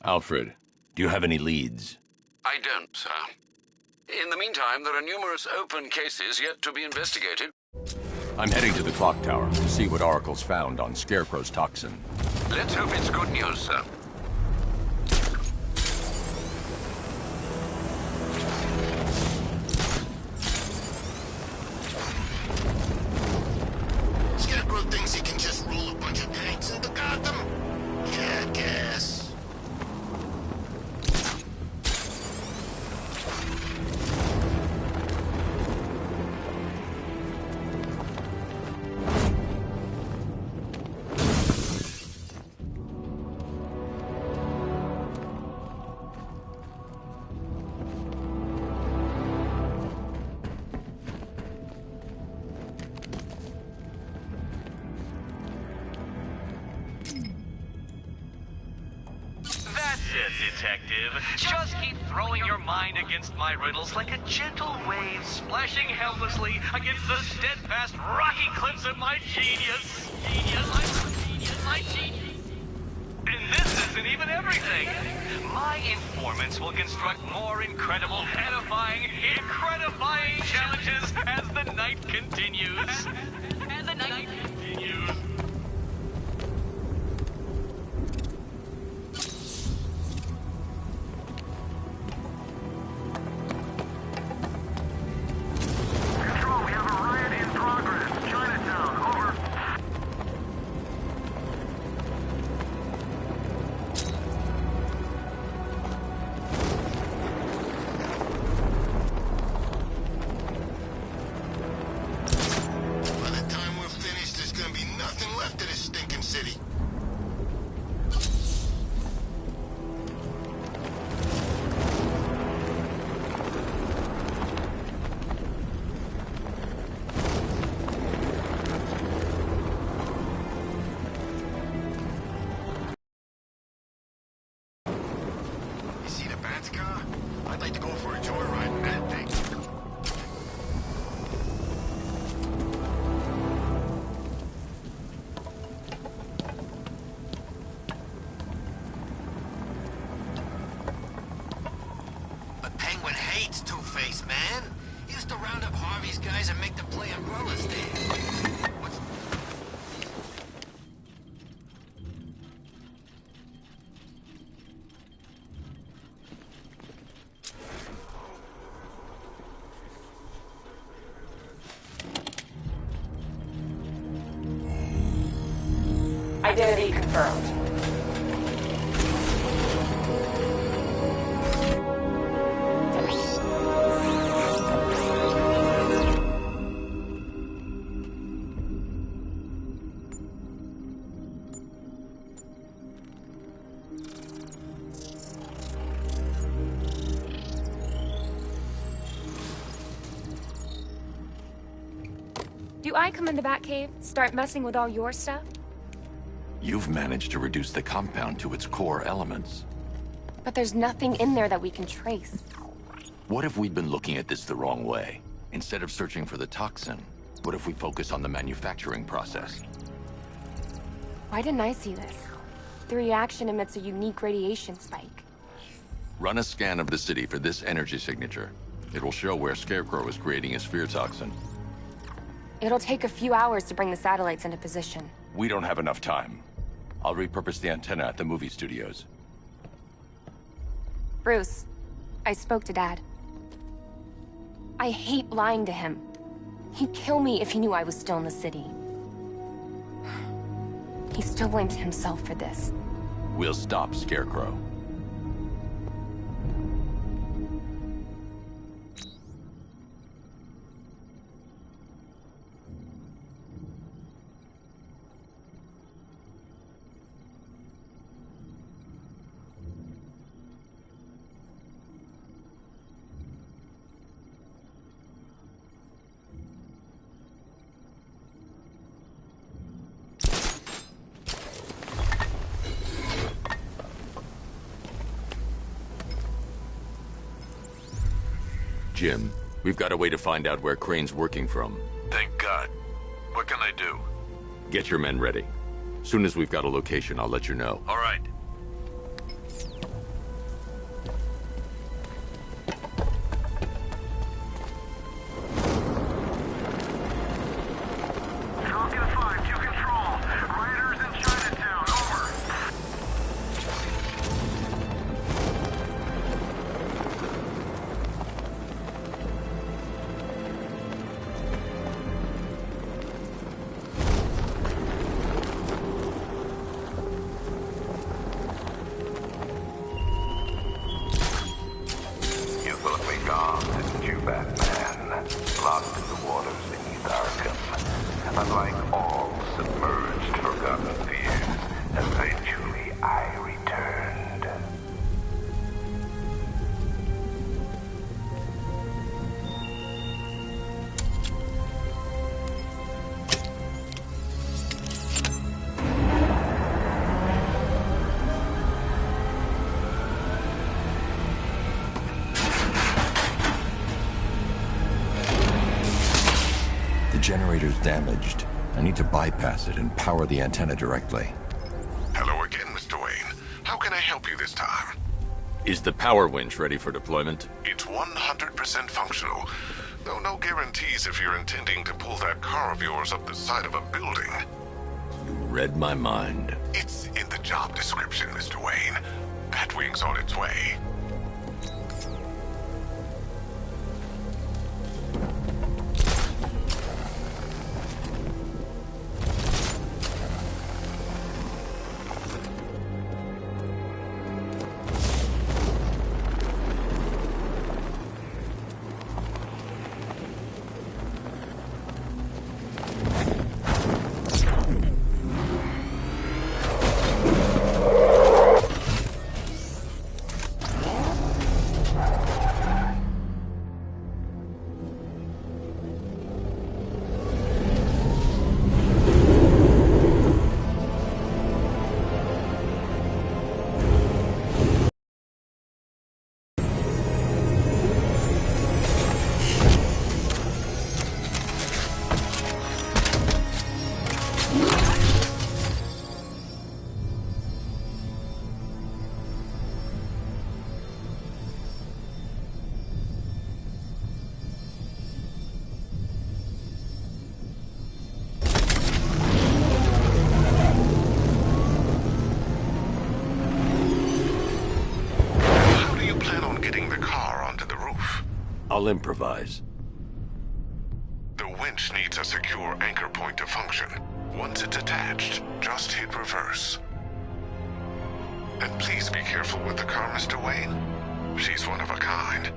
Alfred, do you have any leads? I don't, sir. In the meantime, there are numerous open cases yet to be investigated. I'm heading to the clock tower to see what Oracle's found on Scarecrow's toxin. Let's hope it's good news, sir. Scarecrow thinks he can just roll a bunch of tanks into Gotham? Jackass. Detective. Just keep throwing your mind against my riddles like a gentle wave splashing helplessly against the steadfast rocky cliffs of my genius. My genius. And this isn't even everything. My informants will construct more incredible, edifying challenges as the night continues. I'd like to go for a joyride in that thing. But Penguin hates Two-Face, man. He used to round up Harvey's guys and make them play umbrella stand. What's... Identity confirmed. Do I come in the Batcave, start messing with all your stuff? You've managed to reduce the compound to its core elements. But there's nothing in there that we can trace. What if we'd been looking at this the wrong way? Instead of searching for the toxin, what if we focus on the manufacturing process? Why didn't I see this? The reaction emits a unique radiation spike. Run a scan of the city for this energy signature. It will show where Scarecrow is creating his fear toxin. It'll take a few hours to bring the satellites into position. We don't have enough time. I'll repurpose the antenna at the movie studios. Bruce, I spoke to Dad. I hate lying to him. He'd kill me if he knew I was still in the city. He still blames himself for this. We'll stop Scarecrow. Jim, we've got a way to find out where Crane's working from. Thank God. What can I do? Get your men ready. Soon as we've got a location, I'll let you know. All right. Batman, locked in the waters beneath Arkham. Unlike all submerged forgotten fears, eventually I returned. The generator's damaged. I need to bypass it and power the antenna directly. Hello again, Mr. Wayne. How can I help you this time? Is the power winch ready for deployment? It's 100% functional, though no guarantees if you're intending to pull that car of yours up the side of a building. You read my mind. It's in the job description, Mr. Wayne. Batwing's on its way. I'll improvise. The winch needs a secure anchor point to function. Once it's attached, just hit reverse. And please be careful with the car, Mr. Wayne. She's one of a kind.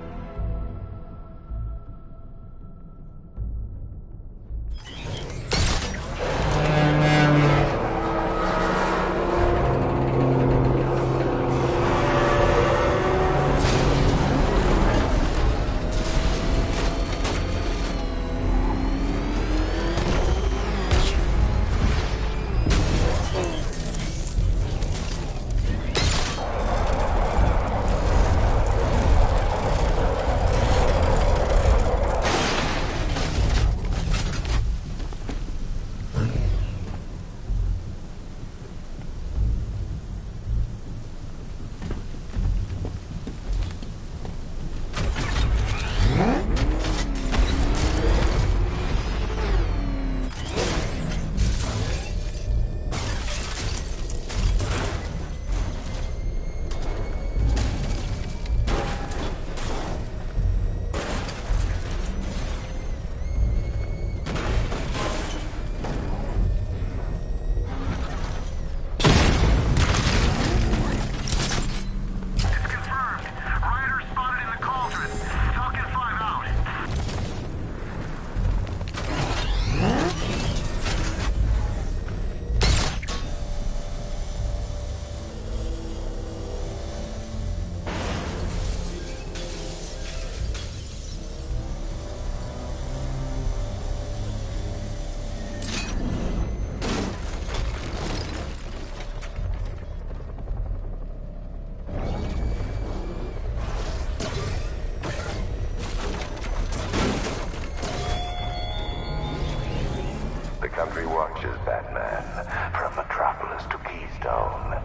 Country watches, Batman. From Metropolis to Keystone.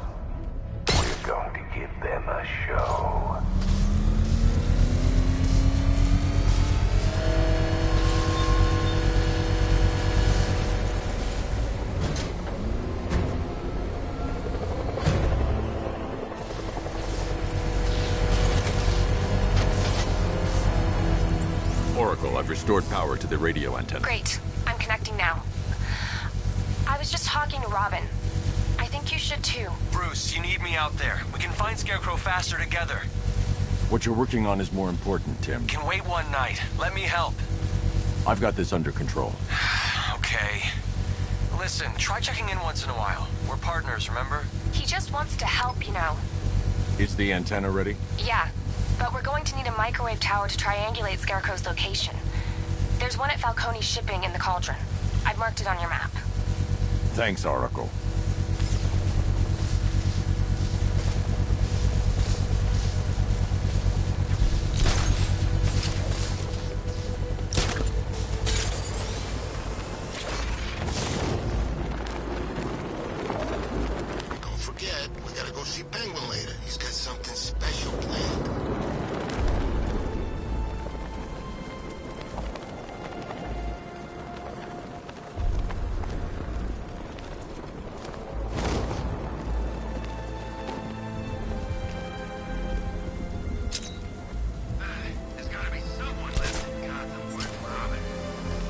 We're going to give them a show. Oracle, I've restored power to the radio antenna. Great. I'm connecting now. I was just talking to Robin. I think you should too. Bruce, you need me out there. We can find Scarecrow faster together. What you're working on is more important, Tim. Can wait one night. Let me help. I've got this under control. Okay. Listen, try checking in once in a while. We're partners, remember? He just wants to help, you know. Is the antenna ready? Yeah, but we're going to need a microwave tower to triangulate Scarecrow's location. There's one at Falcone's shipping in the Cauldron. I've marked it on your map. Thanks, Oracle. Don't forget, we gotta go see Penguin later. He's got something special planned. There's gotta be someone left in Gotham worth robbing.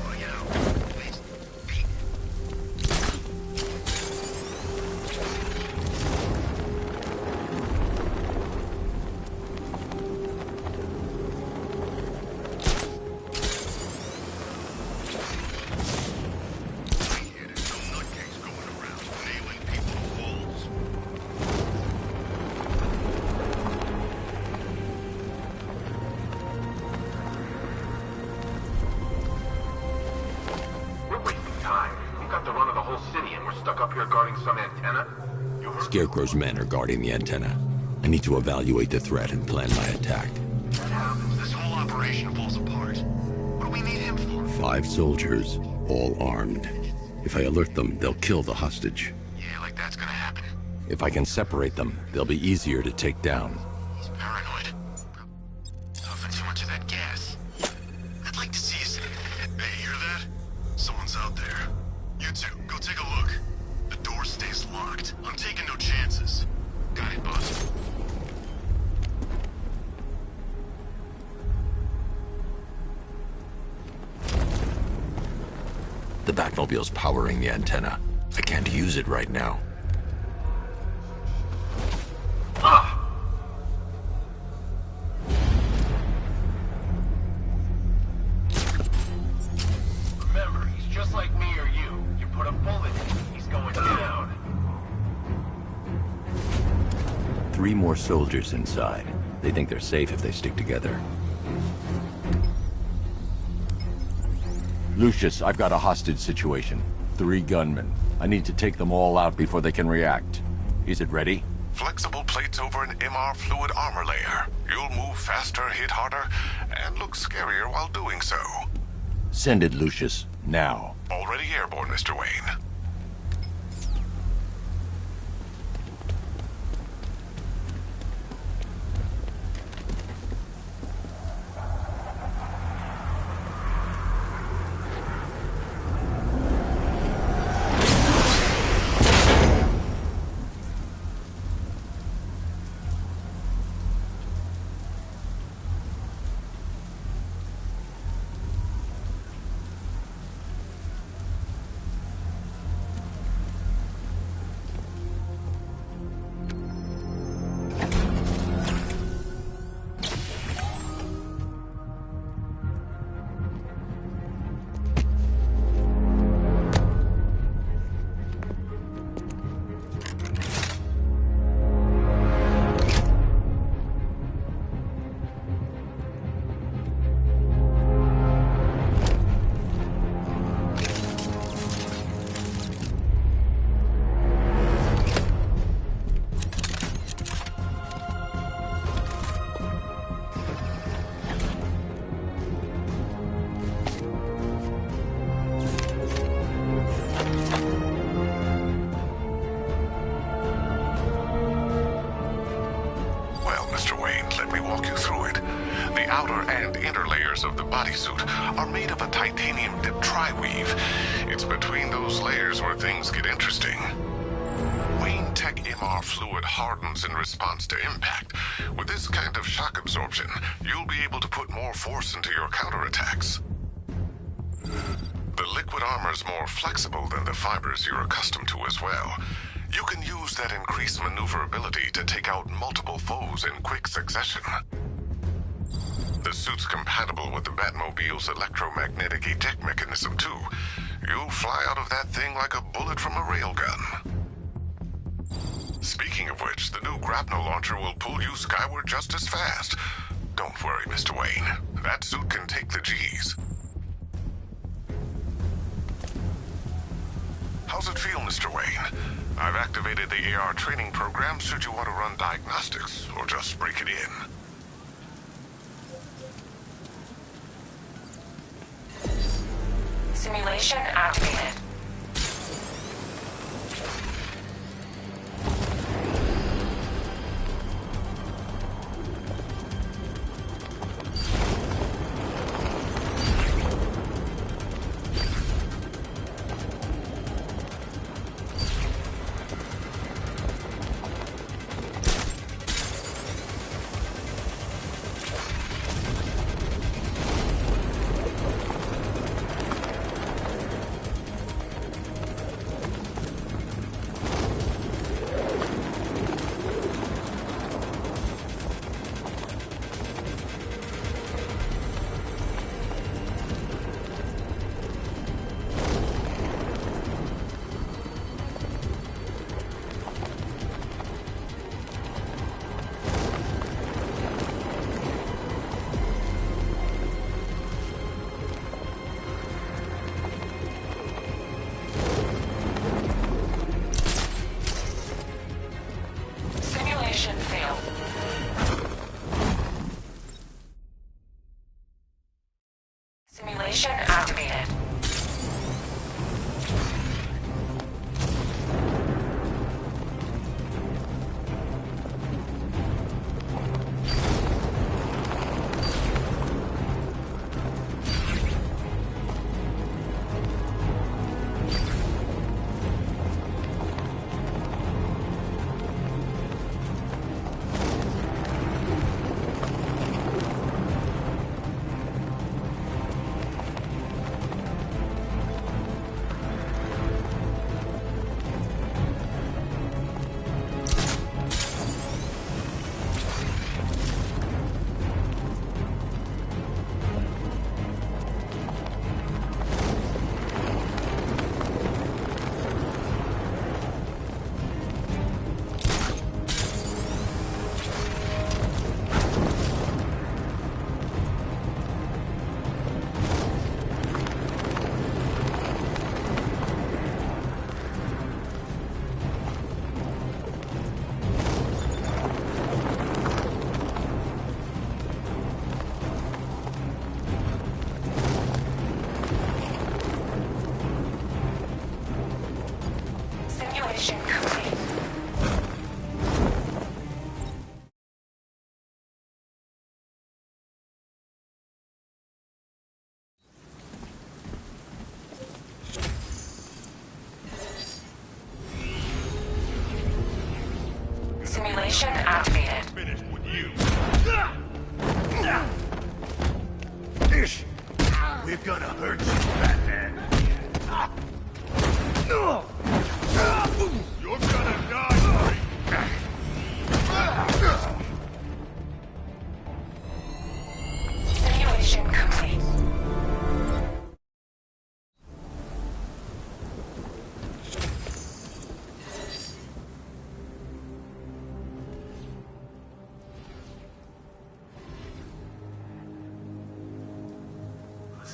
Or, you know, at least people. Yeah, there's some nutcase going around, nailing people to walls. We're wasting time. We've got the run of the whole city and we're stuck up here guarding some antenna. You heard? Scarecrow's men are guarding the antenna. I need to evaluate the threat and plan my attack. That happens, this whole operation falls apart. What do we need him for? 5 soldiers, all armed. If I alert them, they'll kill the hostage. Yeah, like that's gonna happen. If I can separate them, they'll be easier to take down. He's paranoid. Puffing too much of that gas. I'd like to see his... Hey, hear that? Someone's out there. You two, go take a look. The door stays locked. I'm taking no chances. Got it, boss. The Batmobile's powering the antenna. I can't use it right now. Remember, he's just like me or you. You put a bullet in him, he's going down. 3 more soldiers inside. They think they're safe if they stick together. Lucius, I've got a hostage situation. 3 gunmen. I need to take them all out before they can react. Is it ready? Flexible plates over an MR fluid armor layer. You'll move faster, hit harder, and look scarier while doing so. Send it, Lucius. Now. Already airborne, Mr. Wayne. outer and inner layers of the bodysuit are made of a titanium-dipped tri-weave. It's between those layers where things get interesting. Wayne Tech MR fluid hardens in response to impact. With this kind of shock absorption, you'll be able to put more force into your counterattacks. The liquid armor's more flexible than the fibers you're accustomed to as well. You can use that increased maneuverability to take out multiple foes in quick succession. suit's compatible with the Batmobile's electromagnetic eject mechanism, too. You'll fly out of that thing like a bullet from a railgun. Speaking of which, the new grapnel launcher will pull you skyward just as fast. Don't worry, Mr. Wayne. That suit can take the G's. How's it feel, Mr. Wayne? I've activated the AR training program should you want to run diagnostics, or just break it in. Simulation activated. Simulation activated. Simulation complete. Simulation activated. Finished with you. We're gonna hurt you, Batman. You're gonna die, Simulation complete.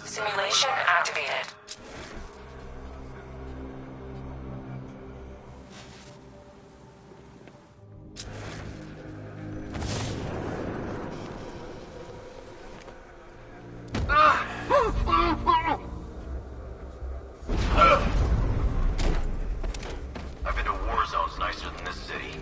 Simulation activated. I've been to war zones nicer than this city.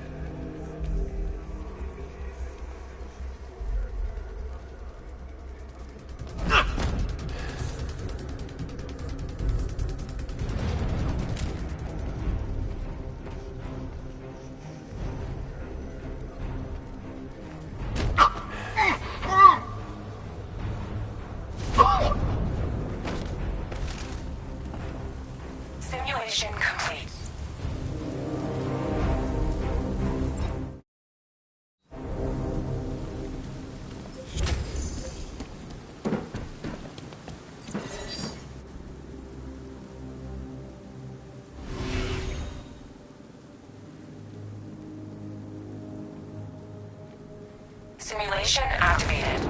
Simulation activated.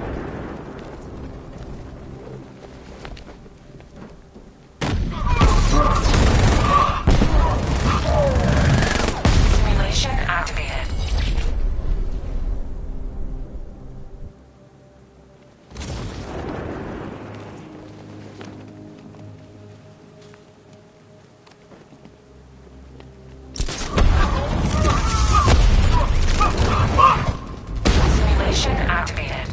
Simulation activated. Simulation activated.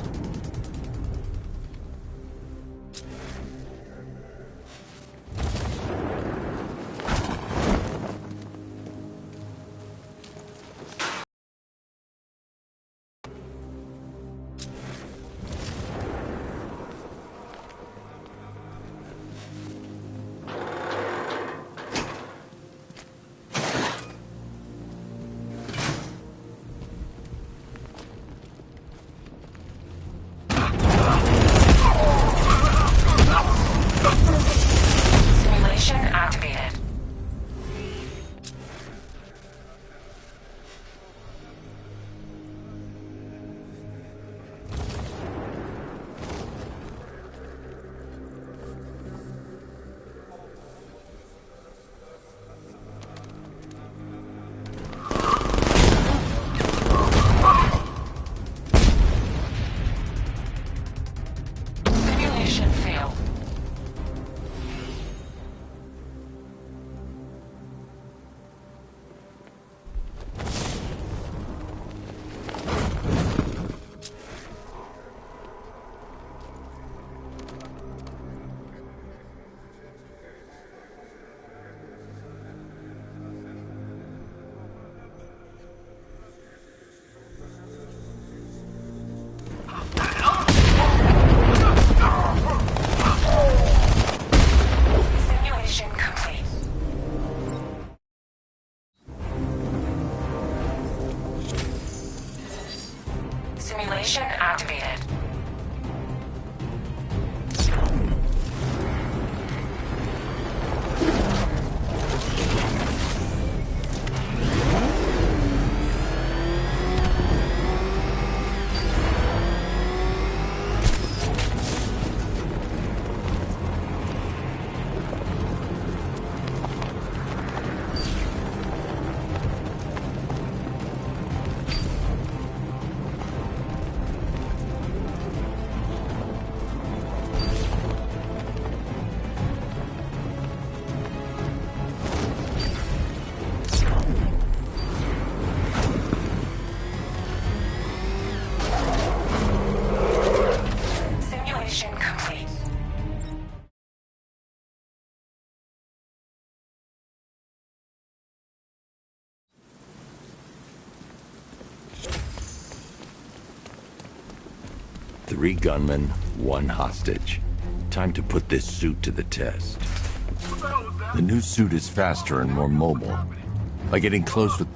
Simulation activated. Simulation failed. Simulation complete. Simulation activated. Simulation complete. Three gunmen, one hostage. Time to put this suit to the test. The new suit is faster and more mobile. By getting close with...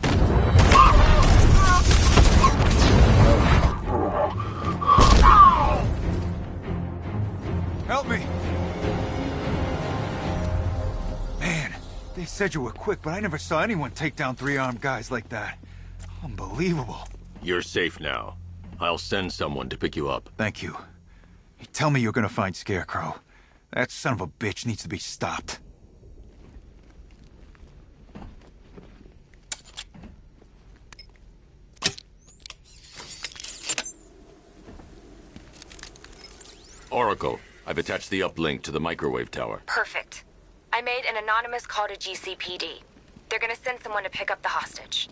Help me! Man, they said you were quick, but I never saw anyone take down three armed guys like that. Unbelievable. You're safe now. I'll send someone to pick you up. Thank you. You tell me you're gonna find Scarecrow. That son of a bitch needs to be stopped. Oracle, I've attached the uplink to the microwave tower. Perfect. I made an anonymous call to GCPD. They're gonna send someone to pick up the hostage.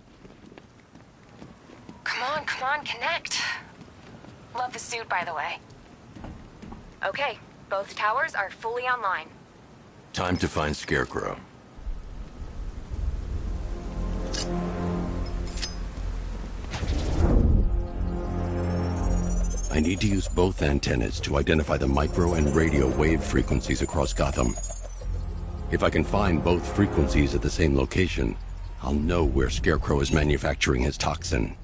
Come on, connect. Love the suit, by the way. Okay, both towers are fully online. Time to find Scarecrow. I need to use both antennas to identify the micro and radio wave frequencies across Gotham. If I can find both frequencies at the same location, I'll know where Scarecrow is manufacturing his toxin.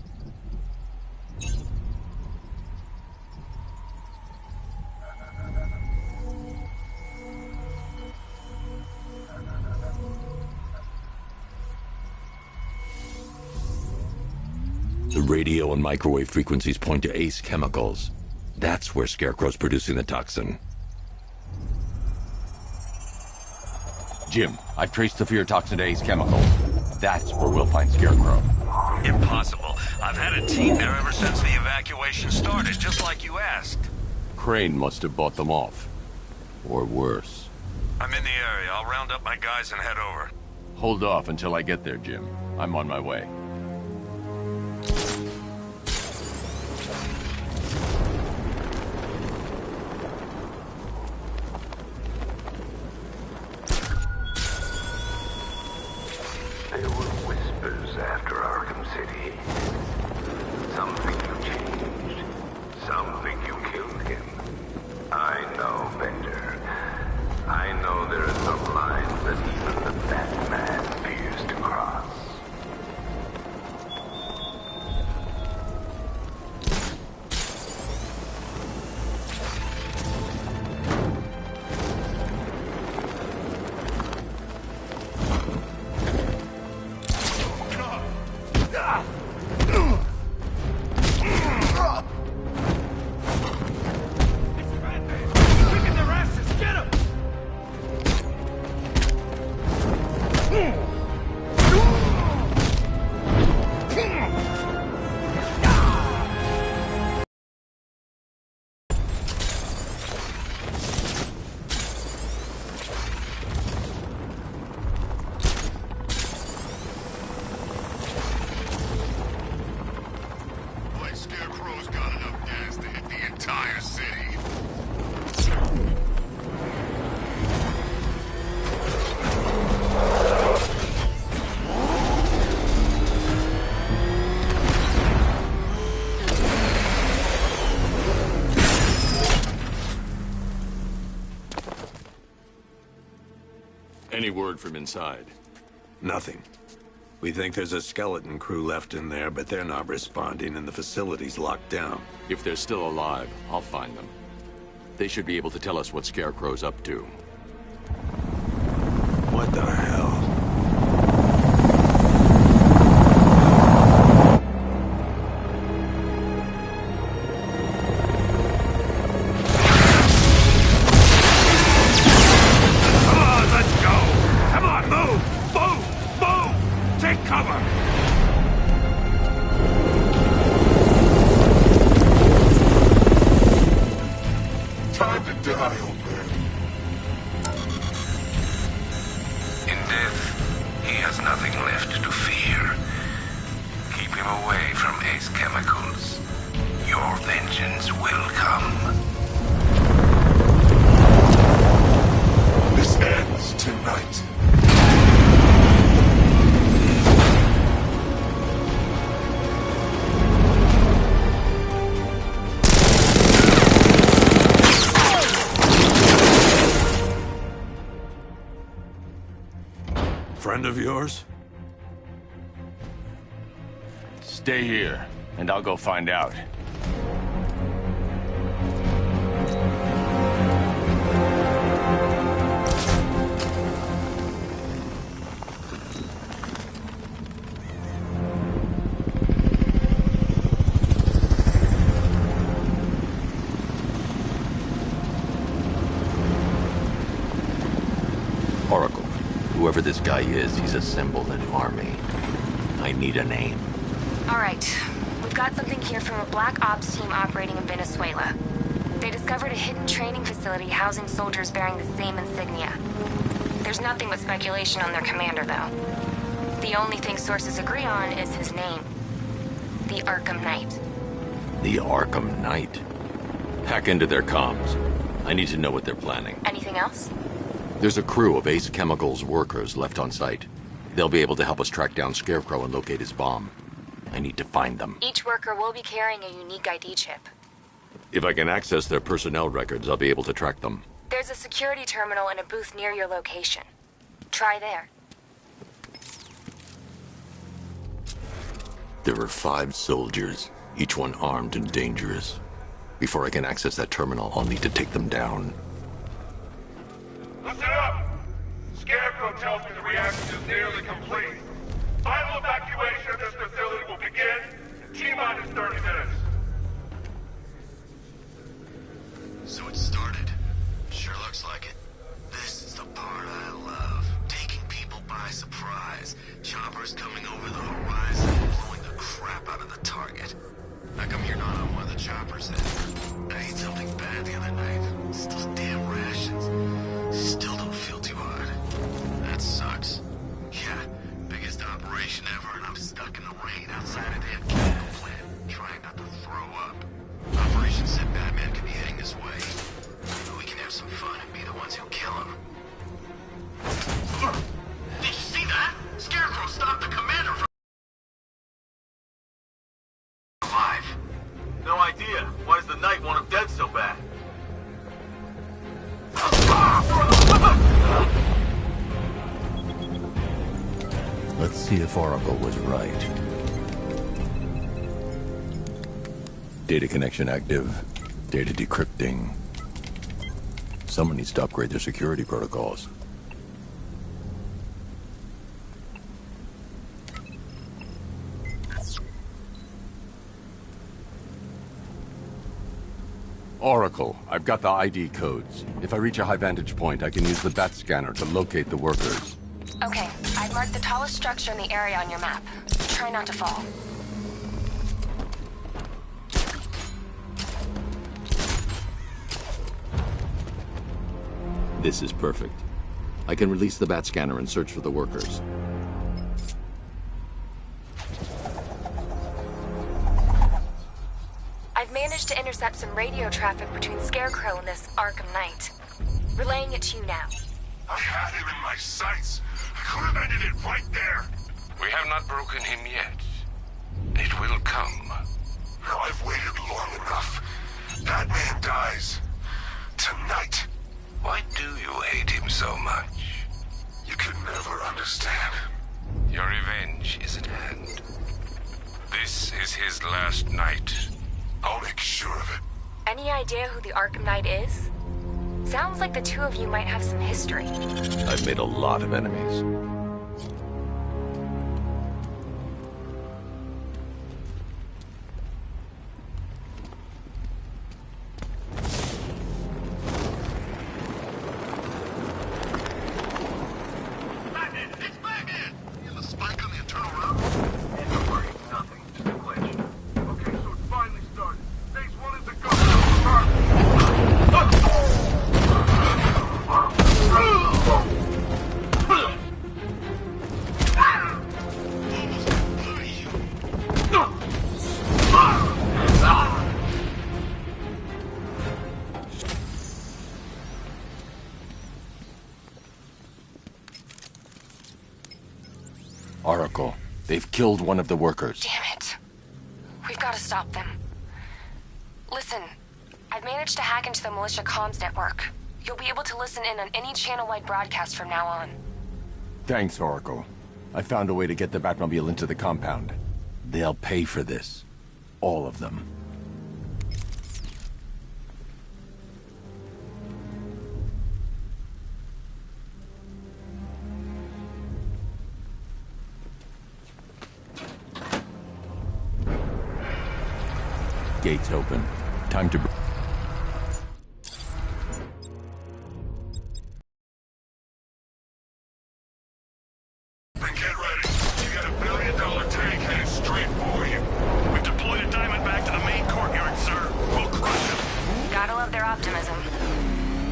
The radio and microwave frequencies point to Ace Chemicals. That's where Scarecrow's producing the toxin. Jim, I've traced the fear toxin to Ace Chemicals. That's where we'll find Scarecrow. Impossible. I've had a team there ever since the evacuation started, just like you asked. Crane must have bought them off. Or worse. I'm in the area. I'll round up my guys and head over. Hold off until I get there, Jim. I'm on my way. There were whispers after Arkham City. Some think you changed. Some think you killed him. I know better. I know there are some lines that even the Batman fears to cross. Scarecrow's got enough gas to hit the entire city. Any word from inside? Nothing. We think there's a skeleton crew left in there, but they're not responding and the facility's locked down. If they're still alive, I'll find them. They should be able to tell us what Scarecrow's up to. What the hell? Time to die, old man. In death, he has nothing left to fear. Keep him away from Ace Chemicals. Your vengeance will come. This ends tonight. Friend of yours? Stay here, and I'll go find out. Oracle. Whoever this guy is, he's assembled an army. I need a name. All right. We've got something here from a black ops team operating in Venezuela. They discovered a hidden training facility housing soldiers bearing the same insignia. There's nothing but speculation on their commander, though. The only thing sources agree on is his name. The Arkham Knight. The Arkham Knight? Hack into their comms. I need to know what they're planning. Anything else? There's a crew of Ace Chemicals workers left on site. They'll be able to help us track down Scarecrow and locate his bomb. I need to find them. Each worker will be carrying a unique ID chip. If I can access their personnel records, I'll be able to track them. There's a security terminal in a booth near your location. Try there. There are 5 soldiers, each one armed and dangerous. Before I can access that terminal, I'll need to take them down. Listen up! Scarecrow tells me the reaction is nearly complete. Final evacuation of this facility will begin in T-minus 30 minutes. So it started. Sure looks like it. This is the part I love. Taking people by surprise. Choppers coming over the horizon, blowing the crap out of the target. How come you're not on one of the choppers then? I ate something bad the other night. Still damn rations. Still don't feel too hot. That sucks. Yeah, biggest operation ever, and I'm stuck in the rain outside of that chemical plant, trying not to throw up. Operation said Batman could be heading this way. Maybe we can have some fun and be the ones who kill him. Did you see that? Scarecrow stopped the commander from... alive. No idea. Why does the Knight want him dead so bad? Let's see if Oracle was right. Data connection active. Data decrypting. Someone needs to upgrade their security protocols. Oracle, I've got the ID codes. If I reach a high vantage point, I can use the bat scanner to locate the workers. Okay, I've marked the tallest structure in the area on your map. Try not to fall. This is perfect. I can release the bat scanner and search for the workers. I've managed to intercept some radio traffic between Scarecrow and this Arkham Knight. Relaying it to you now. I had him in my sights. I could have ended it right there. We have not broken him yet. It will come. Now I've waited long enough. That man dies. Tonight. Why do you hate him so much? You can never understand. Your revenge is at hand. This is his last night. I'll make sure of it. Any idea who the Arkham Knight is? Sounds like the two of you might have some history. I've made a lot of enemies. It's Batman! You have a spike on the internal route? And don't worry, nothing. Just a glitch. Okay, so it's finally started. Phase 1 is the go. Oracle, they've killed one of the workers. Damn it. We've got to stop them. Listen, I've managed to hack into the militia comms network. You'll be able to listen in on any channel-wide broadcast from now on. Thanks, Oracle. I found a way to get the Batmobile into the compound. They'll pay for this. All of them. Gates open. Time to... Then get ready. You got $1 billion tank headed straight for you. We've deployed a diamond back to the main courtyard, sir. We'll crush them. Gotta love their optimism.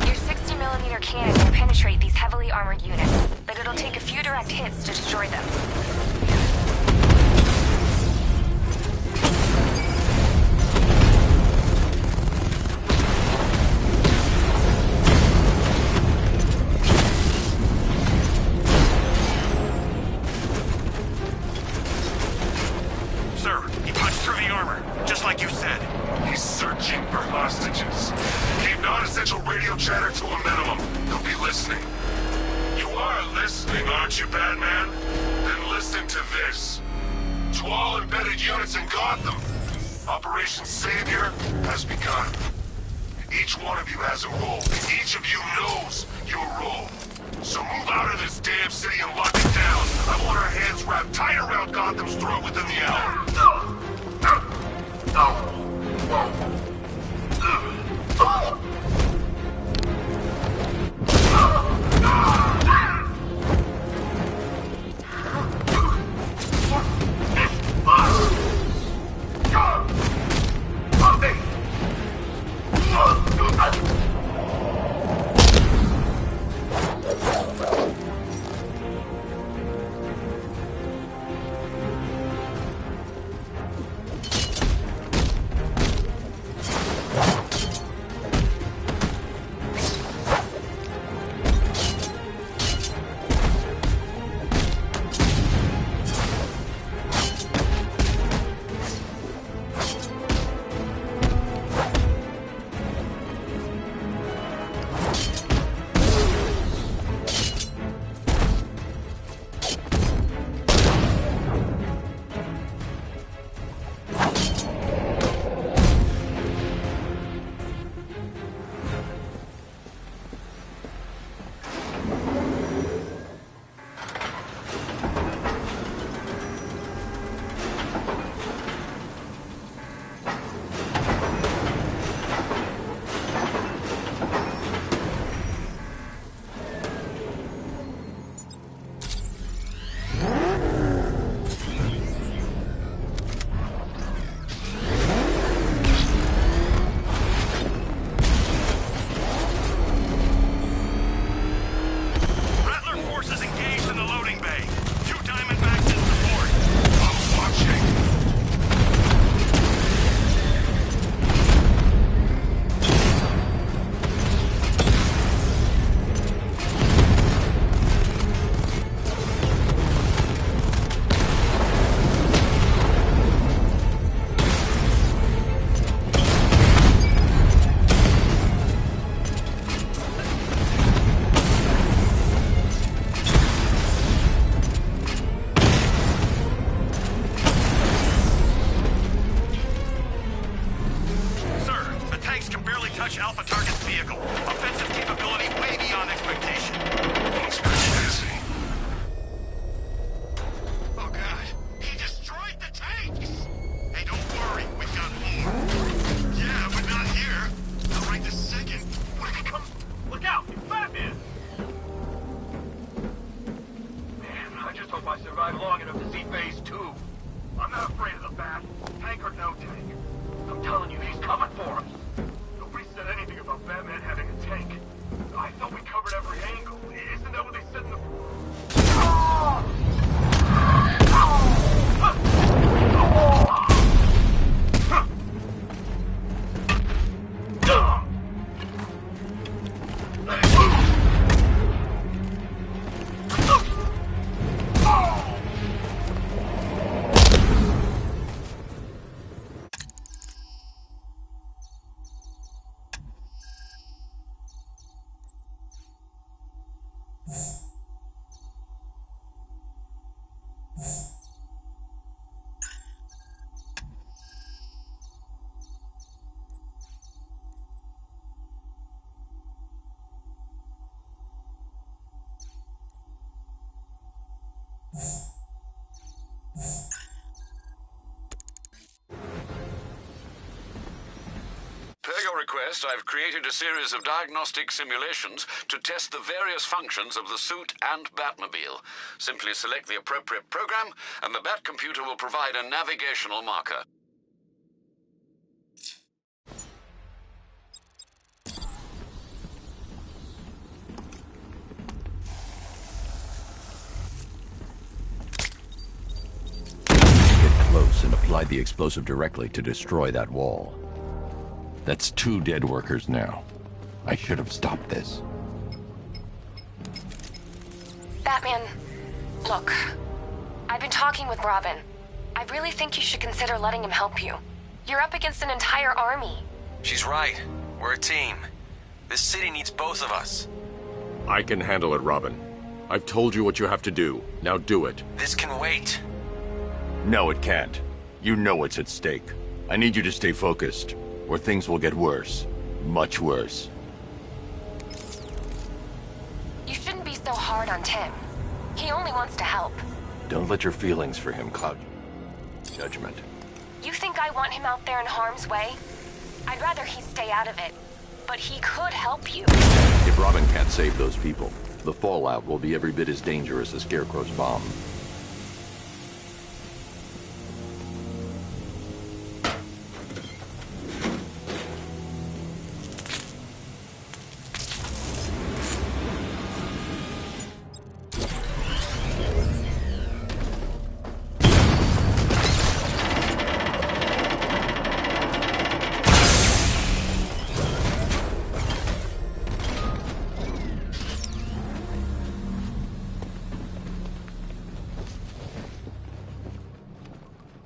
Your 60mm cannon can penetrate these heavily armored units, but it'll take a few direct hits to destroy them. Sir, he punched through the armor, just like you said. He's searching for hostages. Keep non-essential radio chatter to a minimum. He'll be listening. You are listening, aren't you, Batman? Then listen to this. To all embedded units in Gotham, Operation Savior has begun. Each one of you has a role. Each of you knows your role. So move out of this damn city and lock it down. I want our hands wrapped tight around Gotham's throat within the hour. Per your request, I've created a series of diagnostic simulations to test the various functions of the suit and Batmobile. Simply select the appropriate program, and the Bat computer will provide a navigational marker. Get close and apply the explosive directly to destroy that wall. That's 2 dead workers now. I should have stopped this. Batman, look. I've been talking with Robin. I really think you should consider letting him help you. You're up against an entire army. She's right. We're a team. This city needs both of us. I can handle it, Robin. I've told you what you have to do. Now do it. This can wait. No, it can't. You know what's at stake. I need you to stay focused, or things will get worse. Much worse. You shouldn't be so hard on Tim. He only wants to help. Don't let your feelings for him cloud judgment. You think I want him out there in harm's way? I'd rather he stay out of it. But he could help you. If Robin can't save those people, the fallout will be every bit as dangerous as Scarecrow's bomb.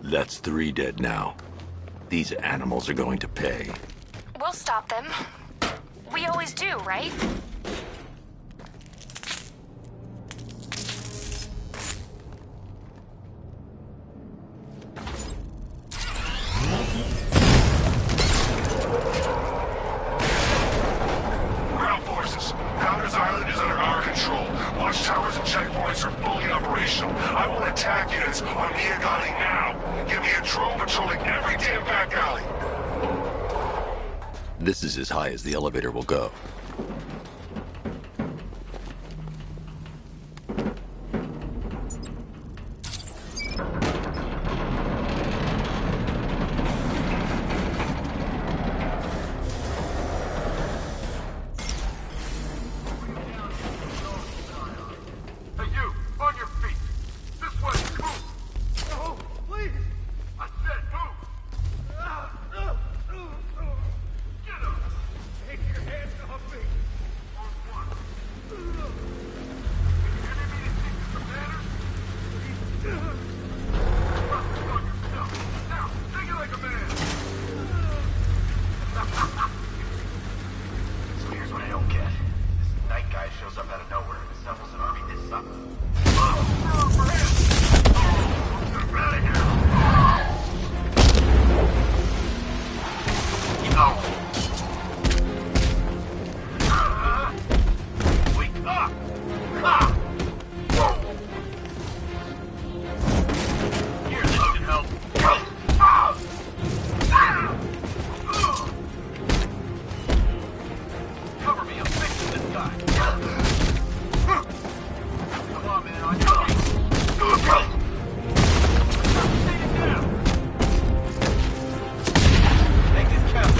That's 3 dead now. These animals are going to pay. We'll stop them. We always do, right? Ground forces, Founders Island is under our control. Watchtowers and checkpoints are fully operational. I will attack units on Miagani now. Give me a drone patrolling every damn back alley. This is as high as the elevator will go. Hey, you! On your feet! This way! Move! No, please! I said move! Get up! Take your hands off me! On one. Can you hear me speak some manners? Trust on yourself. Now, take it like a man! So here's what I don't get. This night guy shows up out of nowhere and assembles an army this summer. Wake up! Ha! Here, this should help. Cover me, I'm fixing this guy. Come on, man, on your feet. Take it down. Make this count.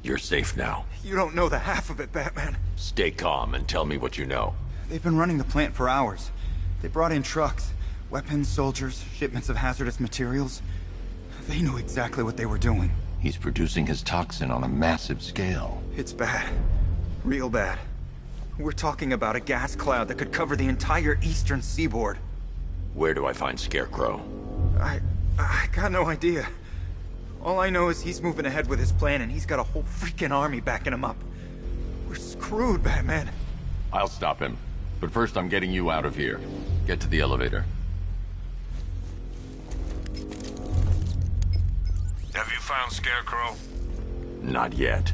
You're safe now. You don't know the half of it, Batman. Stay calm and tell me what you know. They've been running the plant for hours. They brought in trucks, weapons, soldiers, shipments of hazardous materials. They knew exactly what they were doing. He's producing his toxin on a massive scale. It's bad. Real bad. We're talking about a gas cloud that could cover the entire eastern seaboard. Where do I find Scarecrow? I got no idea. All I know is he's moving ahead with his plan and he's got a whole freaking army backing him up. We're screwed, Batman. I'll stop him. But first I'm getting you out of here. Get to the elevator. Have you found Scarecrow? Not yet.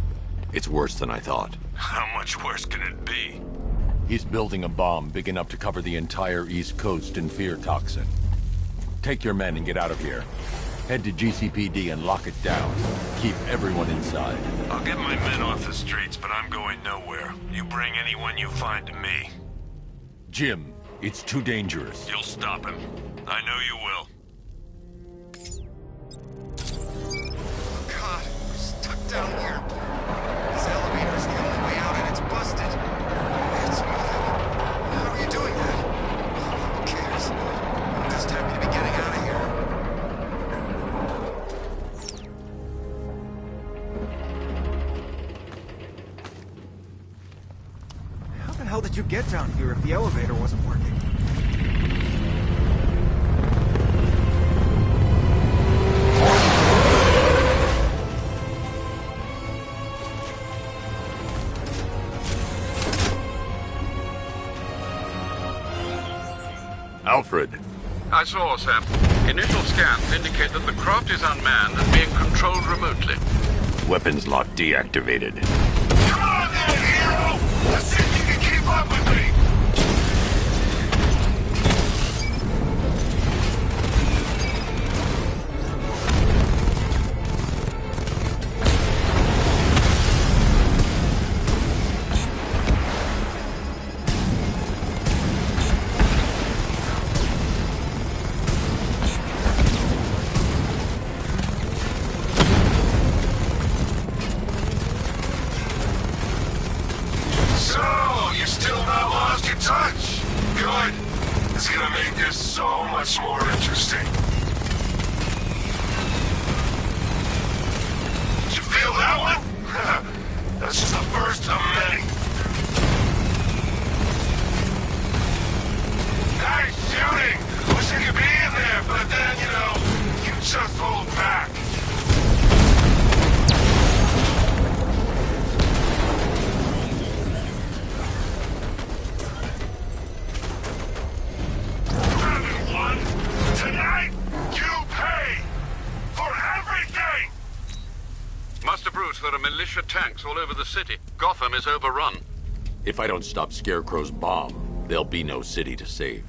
It's worse than I thought. How much worse can it be? He's building a bomb big enough to cover the entire East Coast in fear toxin. Take your men and get out of here. Head to GCPD and lock it down. Keep everyone inside. I'll get my men off the streets, but I'm going nowhere. You bring anyone you find to me. Jim, it's too dangerous. You'll stop him. I know you will. God, we're stuck down here. This elevator is the only way out and it's busted. It's moving. How are you doing that? Who cares? I'm just happy to be getting out of here. did you get down here if the elevator wasn't working? Alfred. I saw, Sam. Initial scans indicate that the craft is unmanned and being controlled remotely. Weapons lock deactivated. Come on then, hero! Let's see if you can keep up with me! There are militia tanks all over the city. Gotham is overrun. If I don't stop Scarecrow's bomb, there'll be no city to save.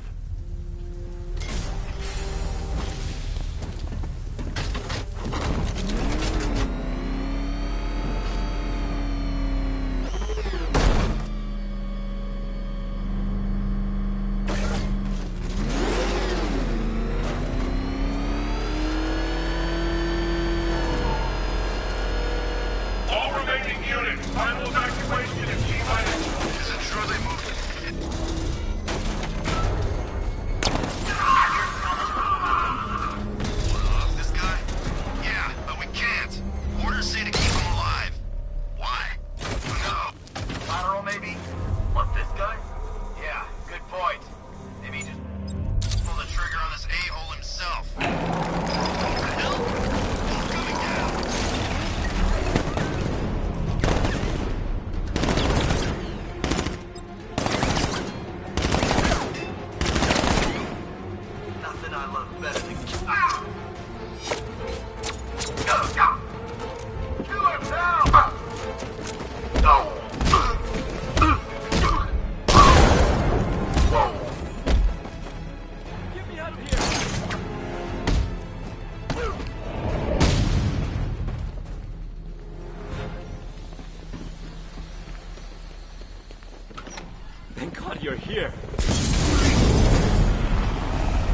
Thank God you're here.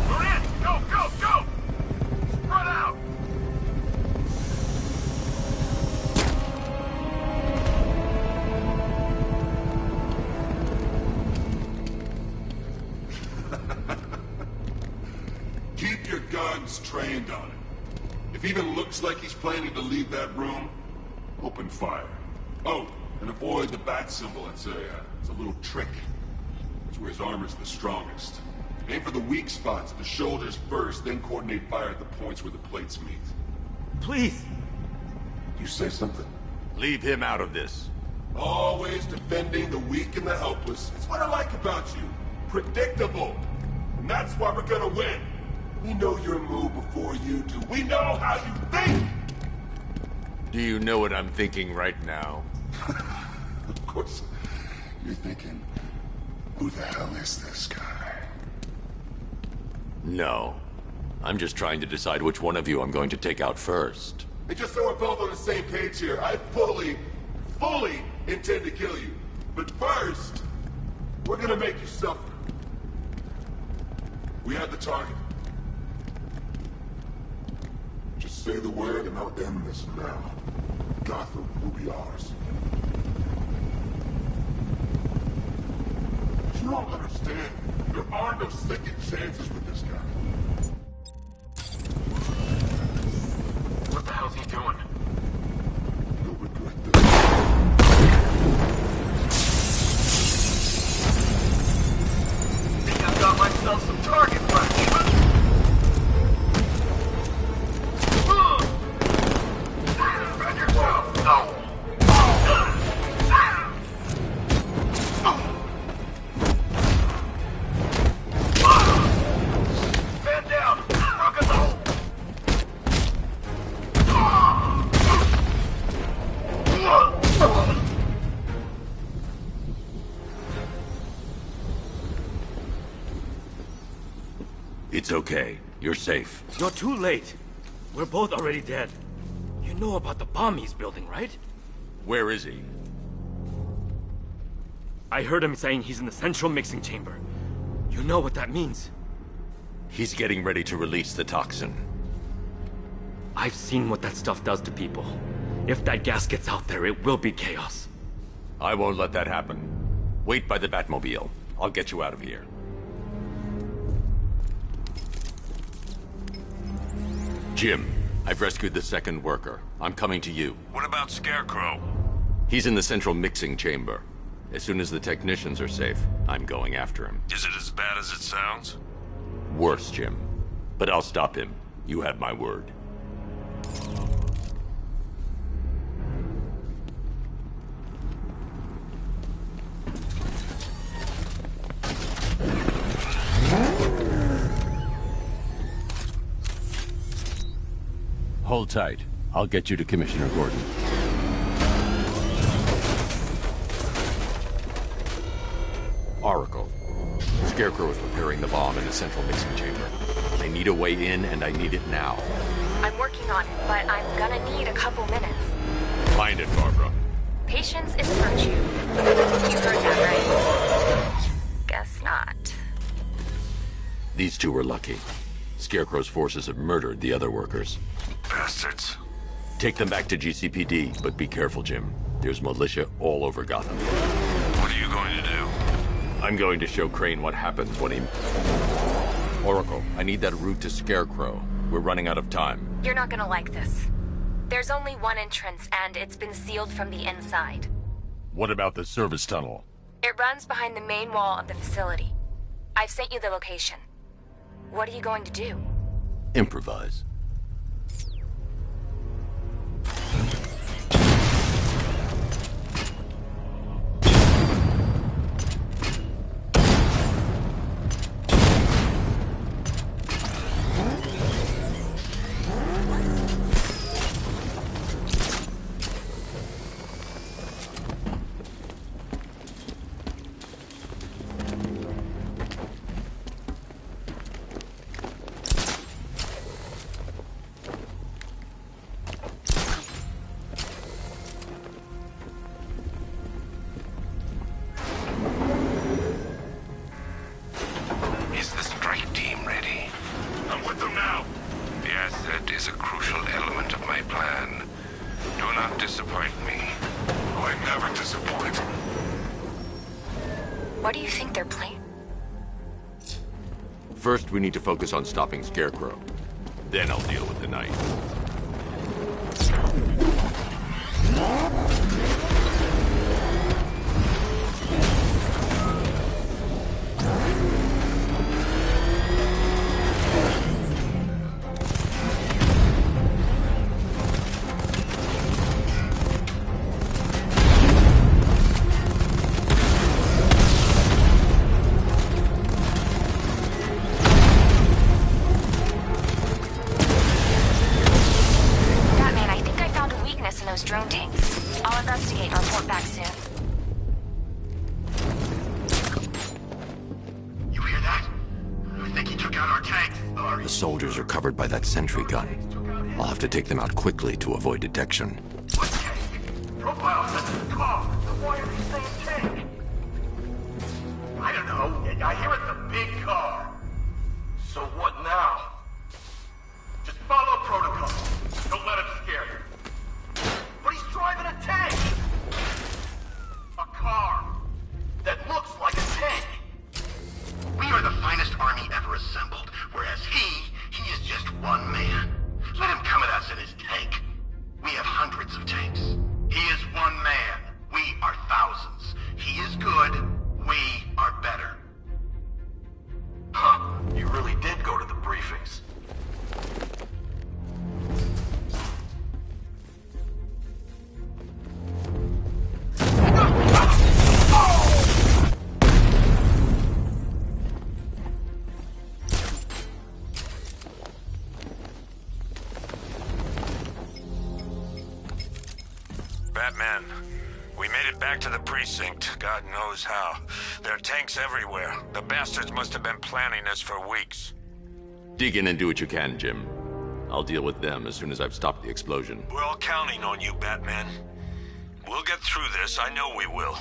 Maria, go, go, go! Spread out! Keep your guns trained on him. If he even looks like he's planning to leave that room, open fire. Oh, and avoid the bat symbol. It's a little trick. It's where his armor's the strongest. Aim for the weak spots, the shoulders first, then coordinate fire at the points where the plates meet. Please! You say something? Leave him out of this. Always defending the weak and the helpless. It's what I like about you. Predictable. And that's why we're gonna win. We know your move before you do. We know how you think! Do you know what I'm thinking right now? Of course. You're thinking, who the hell is this guy? No. I'm just trying to decide which one of you I'm going to take out first. And just so we're both on the same page here, I fully intend to kill you. But first, we're gonna make you suffer. We have the target. Just say the word and I'll end this now. Gotham will be ours. You don't understand. There are no second chances with this guy. What the hell's he doing? You'll regret this. It's okay. You're safe. You're too late. We're both already dead. You know about the bomb he's building, right? Where is he? I heard him saying he's in the central mixing chamber. You know what that means. He's getting ready to release the toxin. I've seen what that stuff does to people. If that gas gets out there, it will be chaos. I won't let that happen. Wait by the Batmobile. I'll get you out of here. Jim, I've rescued the second worker. I'm coming to you. What about Scarecrow? He's in the central mixing chamber. As soon as the technicians are safe, I'm going after him. Is it as bad as it sounds? Worse, Jim. But I'll stop him. You have my word. Hold tight. I'll get you to Commissioner Gordon. Oracle. Scarecrow is preparing the bomb in the central mixing chamber. I need a way in, and I need it now. I'm working on it, but I'm gonna need a couple minutes. Find it, Barbara. Patience is a virtue. You heard that, right? Guess not. These two were lucky. Scarecrow's forces have murdered the other workers. Bastards. Take them back to GCPD, but be careful, Jim. There's militia all over Gotham. What are you going to do? I'm going to show Crane what happens when he... Oracle, I need that route to Scarecrow. We're running out of time. You're not gonna like this. There's only one entrance, and it's been sealed from the inside. What about the service tunnel? It runs behind the main wall of the facility. I've sent you the location. What are you going to do? Improvise. Is the strike team ready? I'm with them now. The asset is a crucial element of my plan. Do not disappoint me. I never disappoint. What do you think they're playing? First, we need to focus on stopping Scarecrow. Then I'll deal with the Knight. Those drone tanks. I'll investigate and report back soon. You hear that? I think he took out our tank. The soldiers are covered by that sentry gun. I'll have to take them out quickly to avoid detection. What tank? Profile says it's a car. Why are they saying tank? I don't know. I hear it's a big car. So what now? Just follow protocol. Don't let him scare you. But he's driving a tank! A car that looks like a tank! We are the finest army ever assembled, whereas he is just one man. Let him come at us in his tank. We have hundreds of tanks. He is one man. We are thousands. He is good. We are better. Huh. You really did go to the briefings. Batman, we made it back to the precinct. God knows how. There are tanks everywhere. The bastards must have been planning this for weeks. Dig in and do what you can, Jim. I'll deal with them as soon as I've stopped the explosion. We're all counting on you, Batman. We'll get through this, I know we will.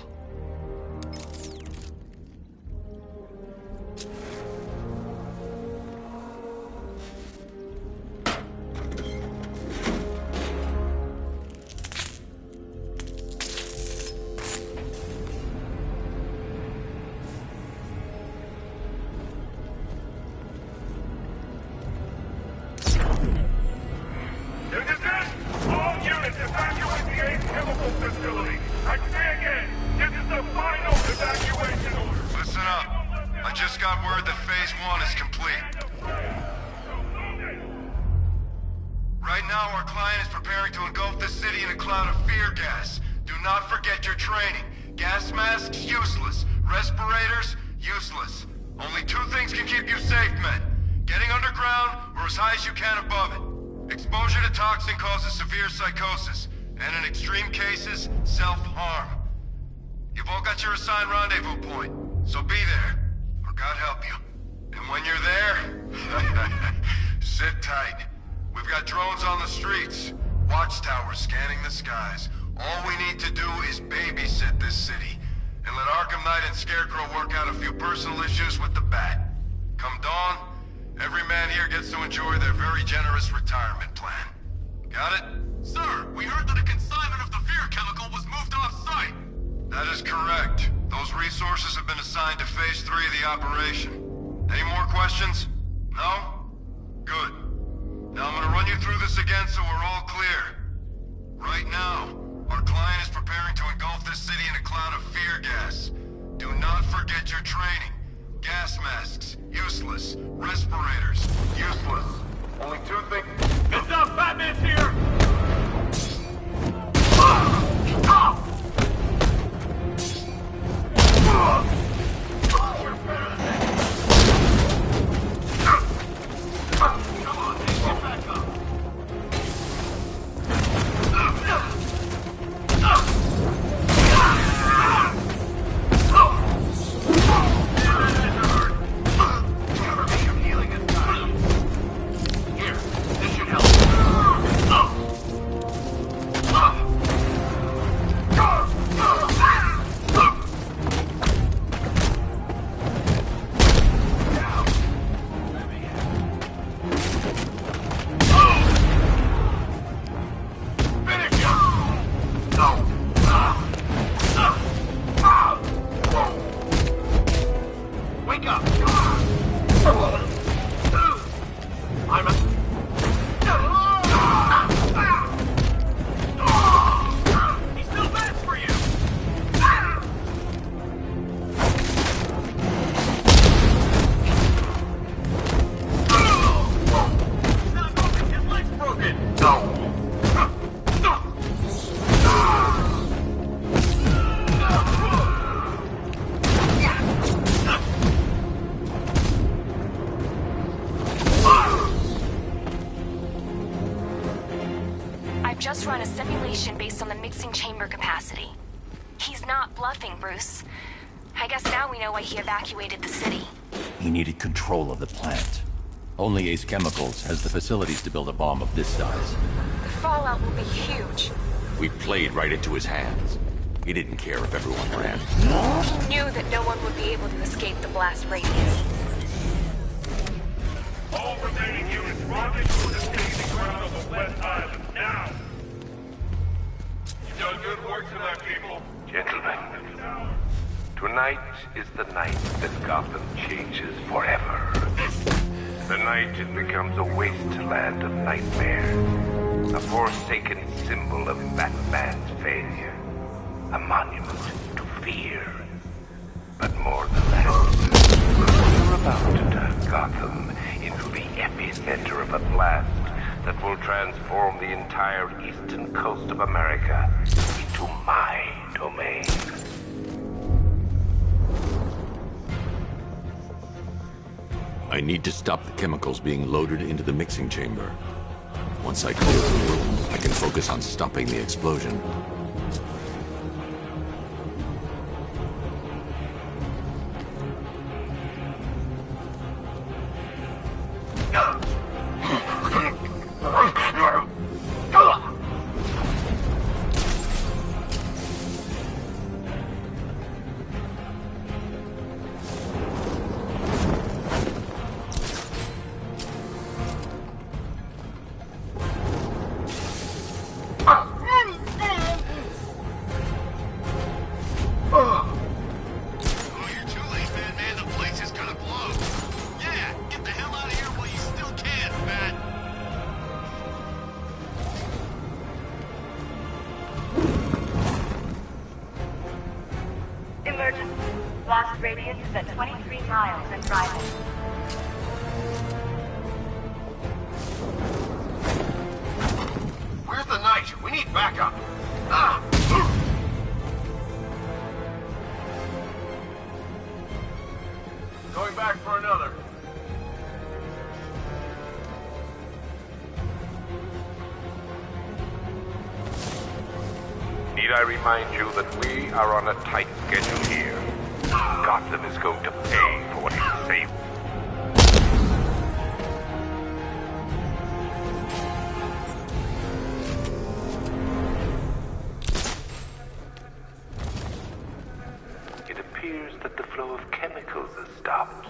Just run a simulation based on the mixing chamber capacity. He's not bluffing, Bruce. I guess now we know why he evacuated the city. He needed control of the plant. Only Ace Chemicals has the facilities to build a bomb of this size. The fallout will be huge. We played right into his hands. He didn't care if everyone ran. He knew that no one would be able to escape the blast radius. All remaining units rocket toward the staging ground on the West Island, now! You've done good work tonight, people. Gentlemen, tonight is the night that Gotham changes forever. The night it becomes a wasteland of nightmares, a forsaken symbol of Batman's failure, a monument to fear. But more than that, we're about to turn Gotham into the epicenter of a blast that will transform the entire eastern coast of America into my domain. I need to stop the chemicals being loaded into the mixing chamber. Once I clear the room, I can focus on stopping the explosion. Blast radius is at 23 miles and rising. Where's the knight? We need backup. Ah! Going back for another. Need I remind you that we are on a tight schedule here? Gotham is going to pay for what he saved. It appears that the flow of chemicals has stopped.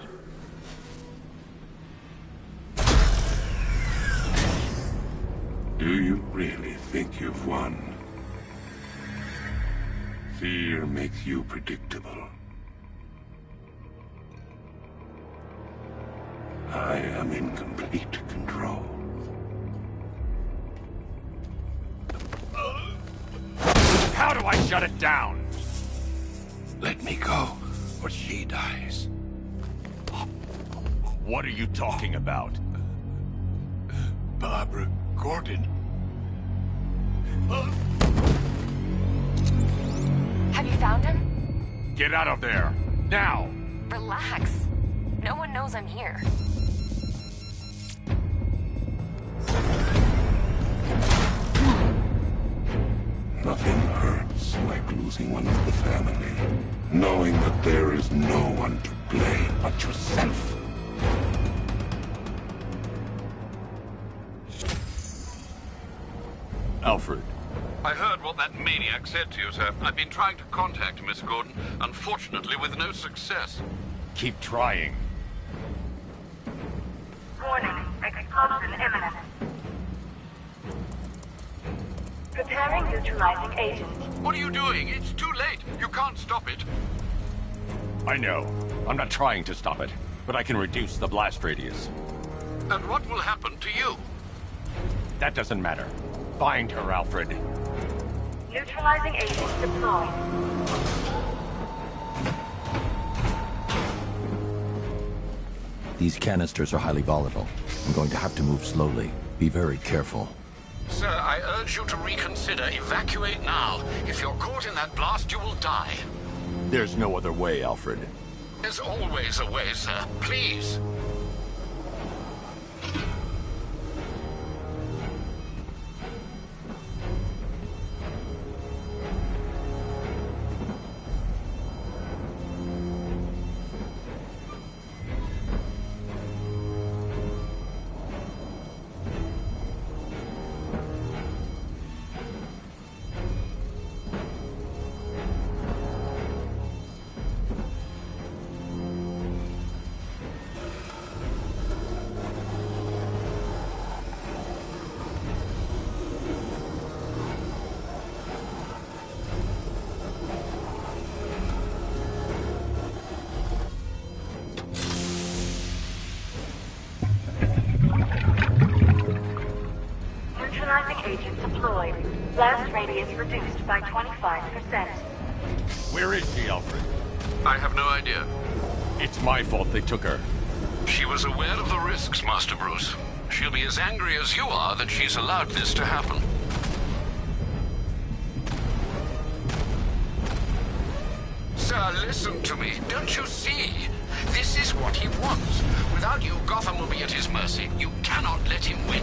Do you really think you've won? Fear makes you predictable. I am in complete control. How do I shut it down? Let me go, or she dies. What are you talking about? Barbara Gordon. Have you found him? Get out of there! Now! Relax. No one knows I'm here. Nothing hurts like losing one of the family. Knowing that there is no one to blame but yourself. Alfred. I heard what that maniac said to you, sir. I've been trying to contact Miss Gordon, unfortunately with no success. Keep trying. Warning, explosion imminent. Preparing neutralizing agent. What are you doing? It's too late. You can't stop it. I know. I'm not trying to stop it, but I can reduce the blast radius. And what will happen to you? That doesn't matter. Find her, Alfred. Neutralizing agent deployed. These canisters are highly volatile. I'm going to have to move slowly. Be very careful. Sir, I urge you to reconsider. Evacuate now. If you're caught in that blast, you will die. There's no other way, Alfred. There's always a way, sir. Please. Agent deployed. Blast radius reduced by 25%. Where is she, Alfred? I have no idea. It's my fault they took her. She was aware of the risks, Master Bruce. She'll be as angry as you are that she's allowed this to happen. Sir, listen to me. Don't you see? This is what he wants. Without you, Gotham will be at his mercy. You cannot let him win.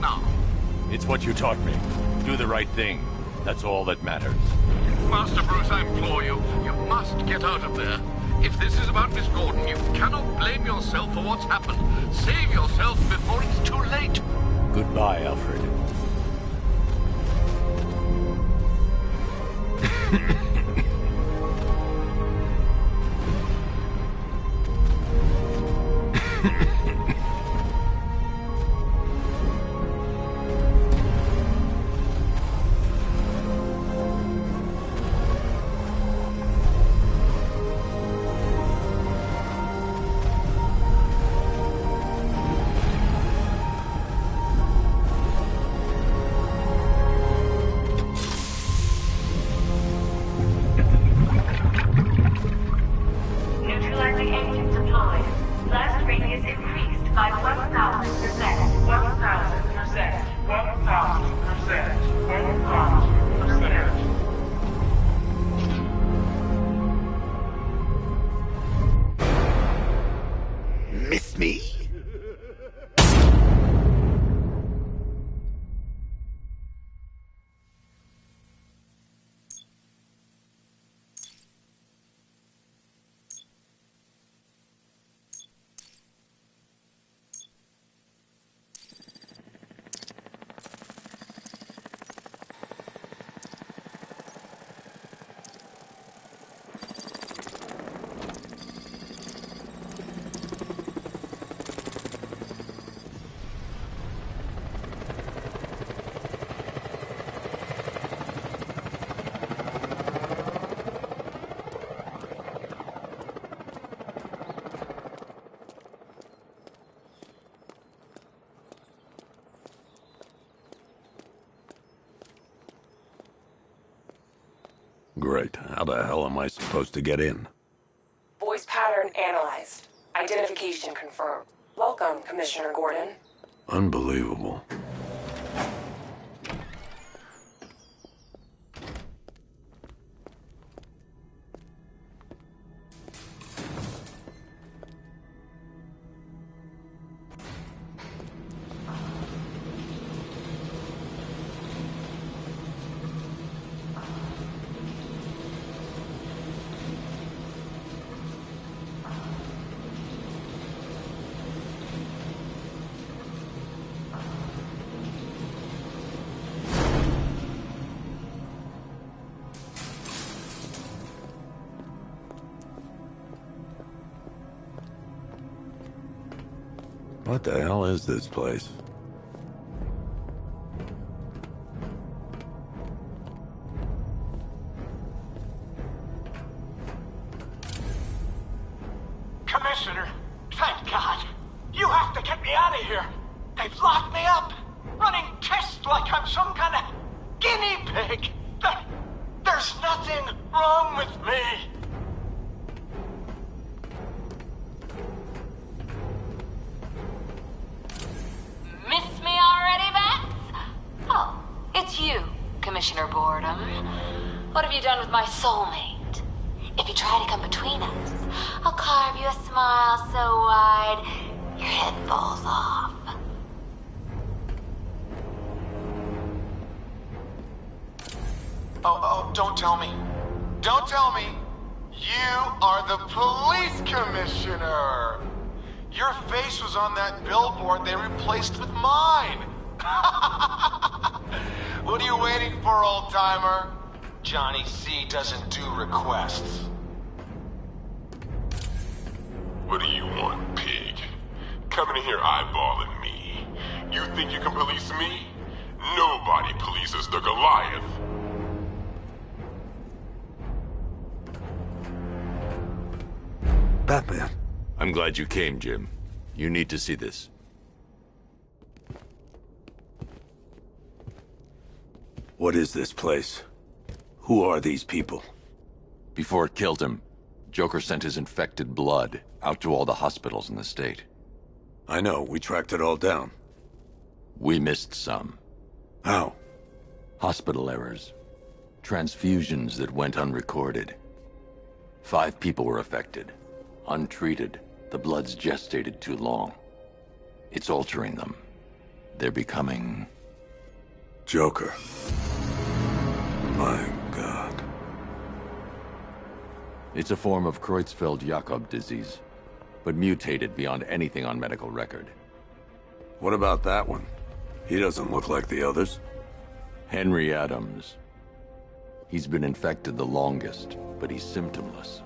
now. It's what you taught me. Do the right thing. That's all that matters. Master Bruce, I implore you, you must get out of there. If this is about Miss Gordon, you cannot blame yourself for what's happened. Save yourself before it's too late. Goodbye, Alfred. Neutralizing agent deployed. Blast radius increased by 1,000%. 1,000%. 1,000%. 1,000%. Miss me? Great. How the hell am I supposed to get in? Voice pattern analyzed. Identification confirmed. Welcome, Commissioner Gordon. Unbelievable. What the hell is this place? Commissioner, thank God. You have to get me out of here. They've locked me up, running tests like I'm some kind of guinea pig. There's nothing wrong with me. Miss me already, Bats? Oh, it's you, Commissioner Boredom. What have you done with my soulmate? If you try to come between us, I'll carve you a smile so wide, your head falls off. Oh, don't tell me. Don't tell me. You are the police commissioner. Your face was on that billboard they replaced with mine. What are you waiting for, old-timer? Johnny C doesn't do requests. What do you want, pig? Coming in here eyeballing me. You think you can police me? Nobody polices the Goliath. Batman. I'm glad you came, Jim. You need to see this. What is this place? Who are these people? Before it killed him, Joker sent his infected blood out to all the hospitals in the state. I know, we tracked it all down. We missed some. How? Hospital errors. Transfusions that went unrecorded. 5 people were affected. Untreated, the blood's gestated too long. It's altering them. They're becoming... Joker. My God. It's a form of Creutzfeldt-Jakob disease, but mutated beyond anything on medical record. What about that one? He doesn't look like the others. Henry Adams. He's been infected the longest, but he's symptomless.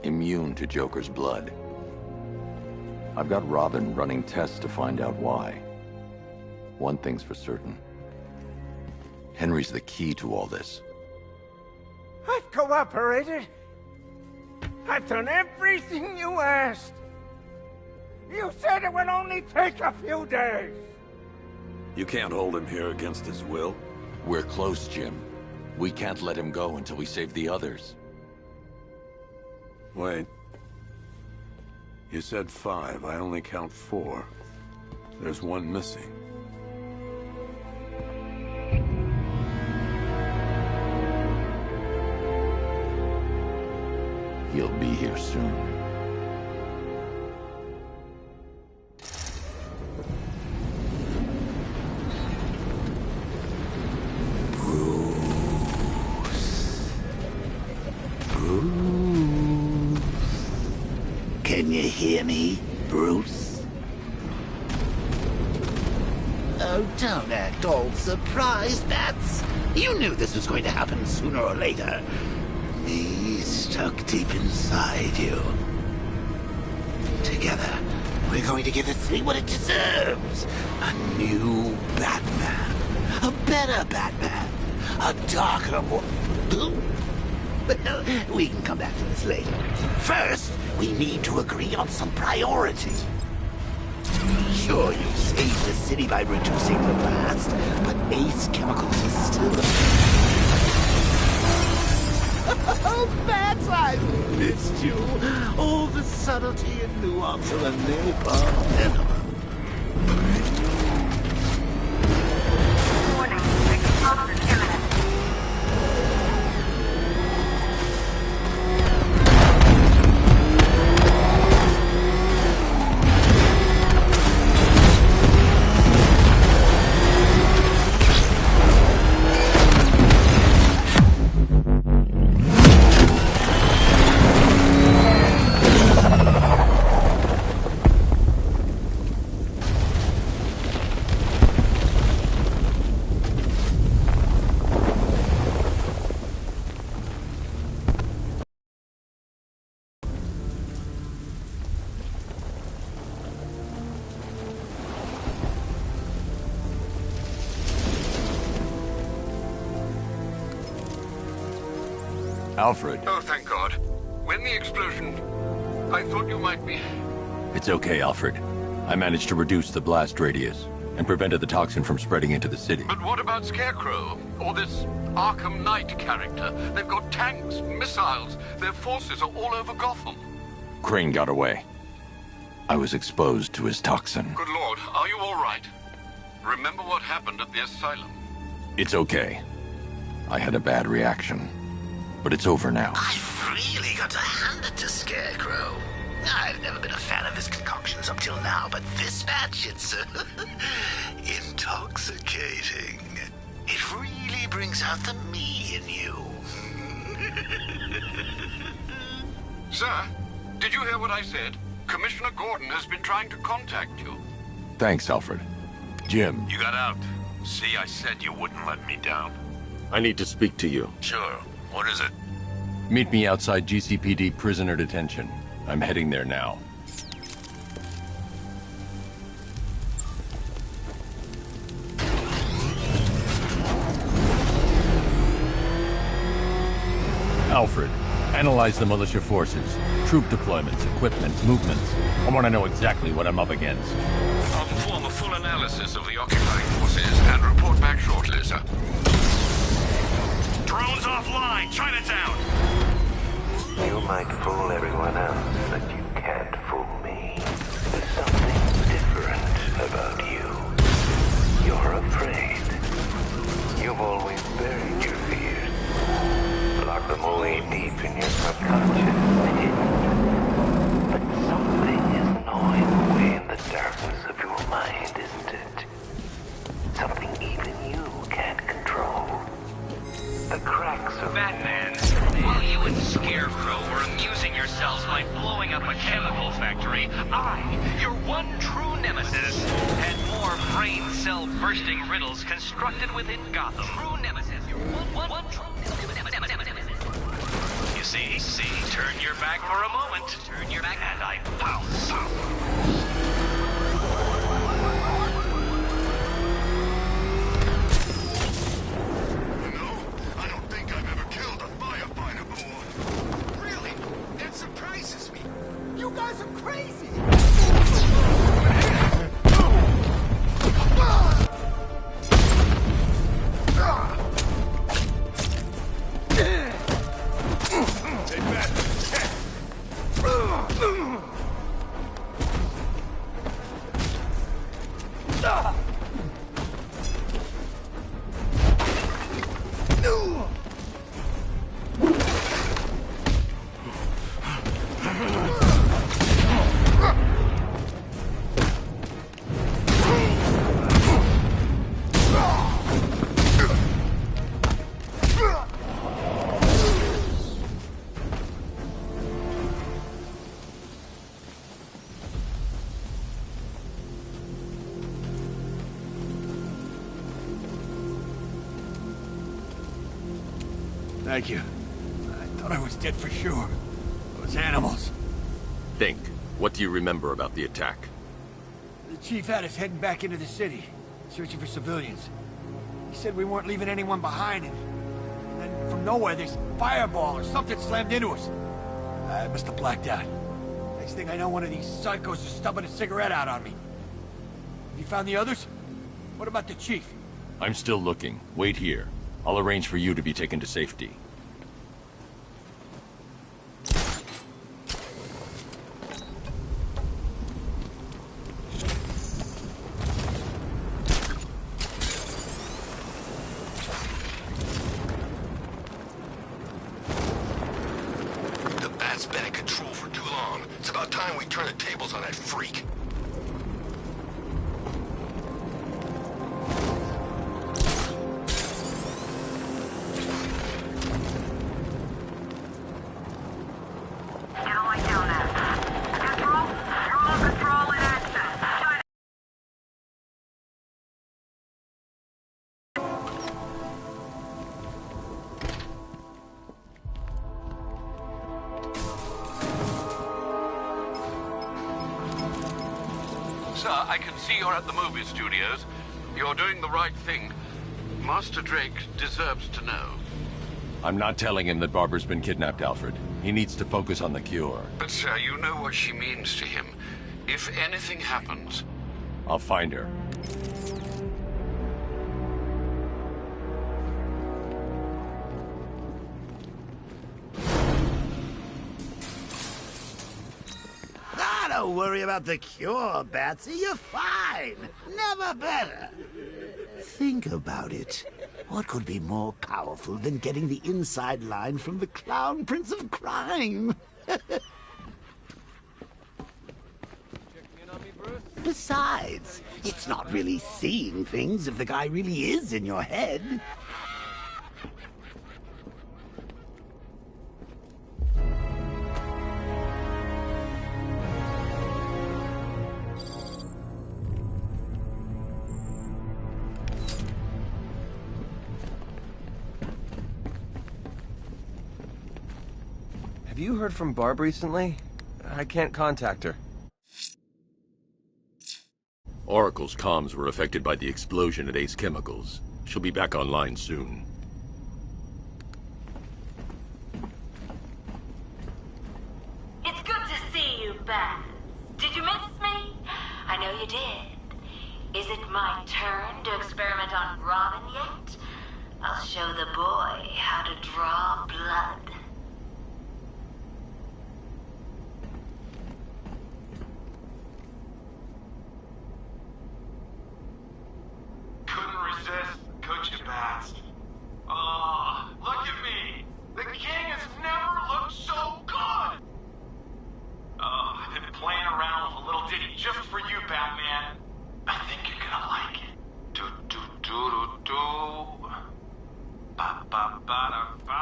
Immune to Joker's blood. I've got Robin running tests to find out why. One thing's for certain. Henry's the key to all this. I've cooperated. I've done everything you asked. You said it would only take a few days. You can't hold him here against his will. We're close, Jim. We can't let him go until we save the others. Wait. You said 5. I only count 4. There's one missing. He'll be here soon. Can you hear me, Bruce? Oh, don't act all surprised, Bats. You knew this was going to happen sooner or later. Me stuck deep inside you. Together, we're going to give this city what it deserves. A new Batman. A better Batman. A darker one. Well, we can come back to this later. First, we need to agree on some priorities. Sure, you saved the city by reducing the blast, but Ace Chemicals is still... Oh, Bats, I've missed you. All the subtlety and nuance of a napalm enema. Warning, explosion imminent. Alfred. Oh, thank God. When the explosion... I thought you might be... It's okay, Alfred. I managed to reduce the blast radius and prevented the toxin from spreading into the city. But what about Scarecrow? Or this Arkham Knight character? They've got tanks, missiles. Their forces are all over Gotham. Crane got away. I was exposed to his toxin. Good Lord, are you all right? Remember what happened at the asylum? It's okay. I had a bad reaction. But it's over now. I've really got to hand it to Scarecrow. I've never been a fan of his concoctions up till now, but this batch, it's intoxicating. It really brings out the me in you. Sir, did you hear what I said? Commissioner Gordon has been trying to contact you. Thanks, Alfred. Jim. You got out. See, I said you wouldn't let me down. I need to speak to you. Sure. What is it? Meet me outside GCPD prisoner detention. I'm heading there now. Alfred, analyze the militia forces, troop deployments, equipment, movements. I want to know exactly what I'm up against. I'll perform a full analysis of the occupying forces and report back shortly, sir. Drones offline! Chinatown! You might fool everyone else, but you can't fool me. There's something different about you. You're afraid. You've always buried your fears. Locked them away deep in your subconscious. But something is gnawing away in the darkness of your mind, isn't yourselves by blowing up a chemical factory, I, your one true nemesis, had more brain cell bursting riddles constructed within Gotham. True nemesis. Your one true nemesis. You see, turn your back for a moment. Turn your back and I pounce. You guys are crazy! Take that! Thank you. I thought I was dead for sure. Those animals. Think. What do you remember about the attack? The chief had us heading back into the city, searching for civilians. He said we weren't leaving anyone behind, and then from nowhere this fireball or something slammed into us. I must have blacked out. Next thing I know, one of these psychos is stubbing a cigarette out on me. Have you found the others? What about the chief? I'm still looking. Wait here. I'll arrange for you to be taken to safety. The bat's been in control for too long. It's about time we turn the tables on that freak. Sir, I can see you're at the movie studios. You're doing the right thing. Master Drake deserves to know. I'm not telling him that Barbara's been kidnapped, Alfred. He needs to focus on the cure. But, sir, you know what she means to him. If anything happens... I'll find her. Don't worry about the cure, Batsy. You're fine. Never better. Think about it. What could be more powerful than getting the inside line from the Clown Prince of Crime? Besides, it's not really seeing things if the guy really is in your head. Have you heard from Barb recently? I can't contact her. Oracle's comms were affected by the explosion at Ace Chemicals. She'll be back online soon. It's good to see you back. Did you miss me? I know you did. Is it my turn to experiment on Robin yet? I'll show the boy how to draw blood. Couldn't resist, could you, Bats? Oh, look at me! The king has never looked so good! Oh, I've been playing around with a little ditty just for you, Batman. I think you're gonna like it. Do-do-do-do-do. Ba-ba-ba-da-ba.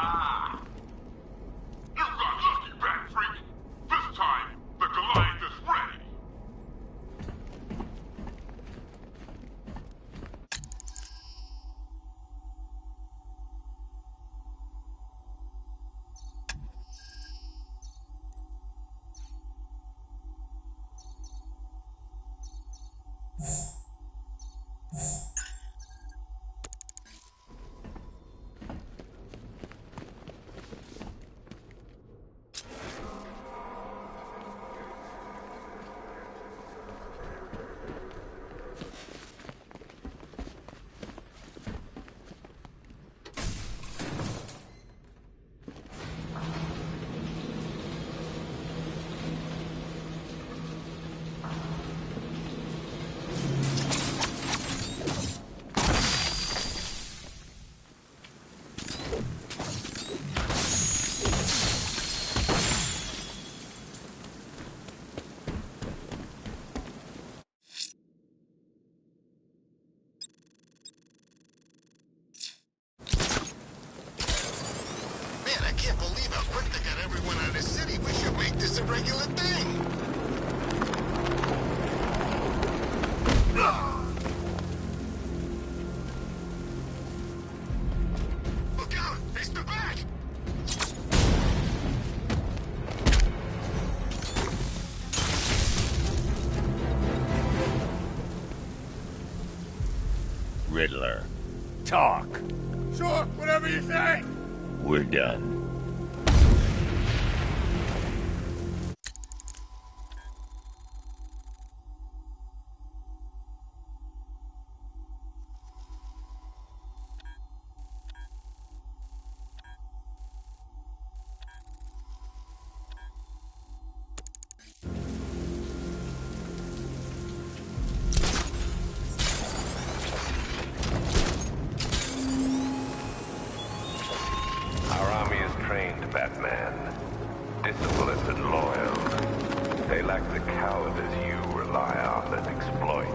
Man, I can't believe how quick they got everyone out of the city. We should make this a regular thing. Look out! It's the back! Riddler, talk. Sure, whatever you say. We're done. Our army is trained, Batman. Disciplined and loyal. They lack the cowardice you rely on and exploit.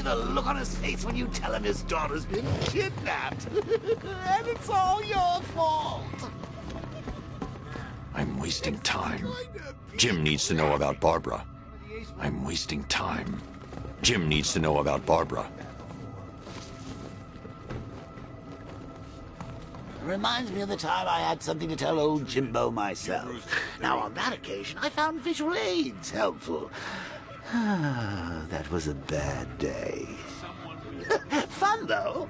The look on his face when you tell him his daughter's been kidnapped. And it's all your fault. I'm wasting time. Jim needs to know about Barbara. I'm wasting time. Jim needs to know about Barbara. Reminds me of the time I had something to tell old Jimbo myself. Now, on that occasion, I found visual aids helpful. That was a bad day. Fun, though.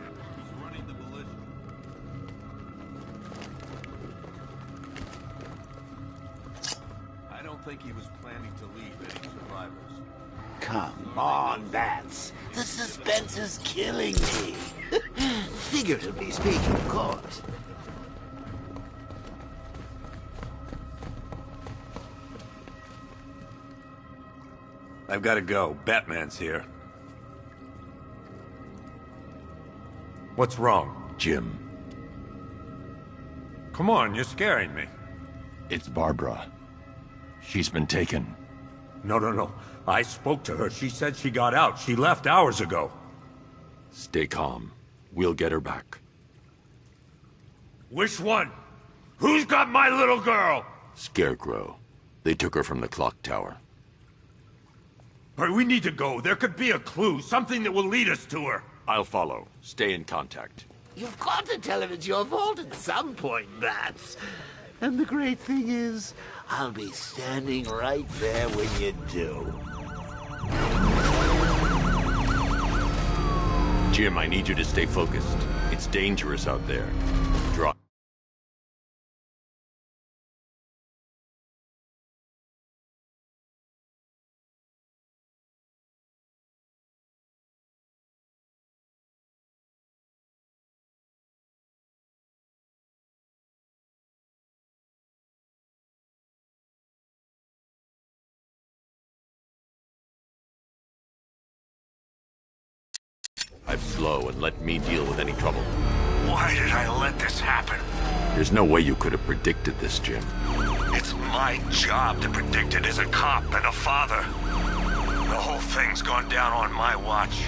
I don't think he was planning to leave any survivors. Come on, Bats. The suspense is killing me. Figuratively speaking, of course. I've got to go. Batman's here. What's wrong? Jim. Come on, you're scaring me. It's Barbara. She's been taken. No. I spoke to her. She said she got out. She left hours ago. Stay calm. We'll get her back. Which one? Who's got my little girl? Scarecrow. They took her from the clock tower. All right, we need to go. There could be a clue, something that will lead us to her. I'll follow. Stay in contact. You've got to tell him it's your fault at some point, Bats. And the great thing is, I'll be standing right there when you do. Jim, I need you to stay focused. It's dangerous out there. Draw. Drive slow and let me deal with any trouble. Why did I let this happen? There's no way you could have predicted this, Jim. It's my job to predict it as a cop and a father. The whole thing's gone down on my watch.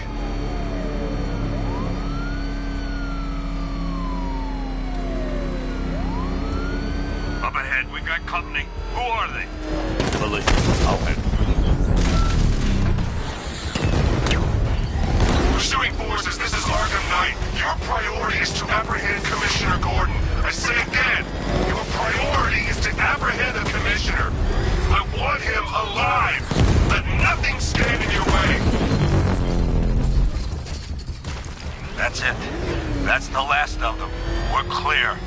ahead. We've got company. Who are they? Militia. I'll handle it. Pursuing forces, this is Arkham Knight. Your priority is to apprehend Commissioner Gordon. I say again, your priority is to apprehend the Commissioner. I want him alive. Let nothing stand in your way. That's it. That's the last of them. We're clear.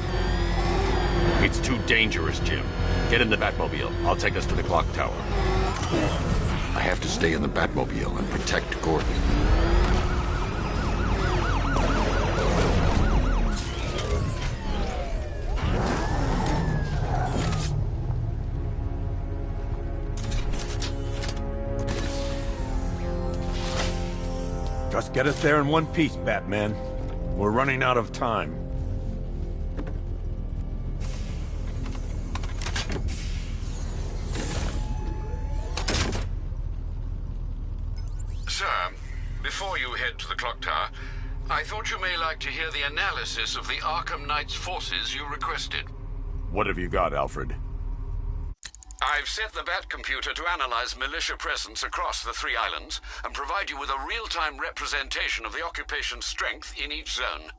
It's too dangerous, Jim. Get in the Batmobile. I'll take us to the clock tower. I have to stay in the Batmobile and protect Gordon. Just get us there in one piece, Batman. We're running out of time. Sir, before you head to the clock tower, I thought you may like to hear the analysis of the Arkham Knight's forces you requested. What have you got, Alfred? I've set the Batcomputer to analyze militia presence across the 3 islands and provide you with a real-time representation of the occupation's strength in each zone.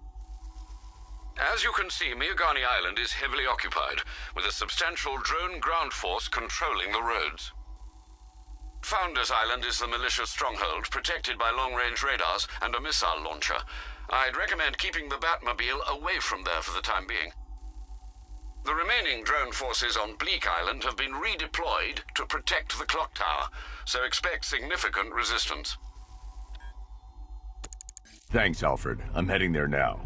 As you can see, Miagani Island is heavily occupied, with a substantial drone ground force controlling the roads. Founders Island is the militia stronghold, protected by long-range radars and a missile launcher. I'd recommend keeping the Batmobile away from there for the time being. The remaining drone forces on Bleak Island have been redeployed to protect the clock tower, so expect significant resistance. Thanks, Alfred. I'm heading there now.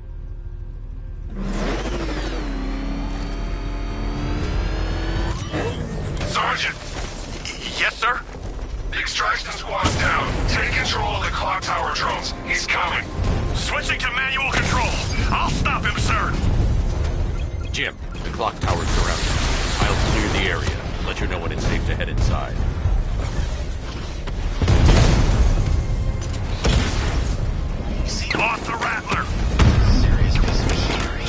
Sergeant! Yes, sir? The extraction squad's down. Take control of the clock tower drones. He's coming. Switching to manual control. I'll stop him, sir. Jim, the clock tower's surrounded. I'll clear the area and let you know when it's safe to head inside. Off the Rattler! Serious piece of machinery.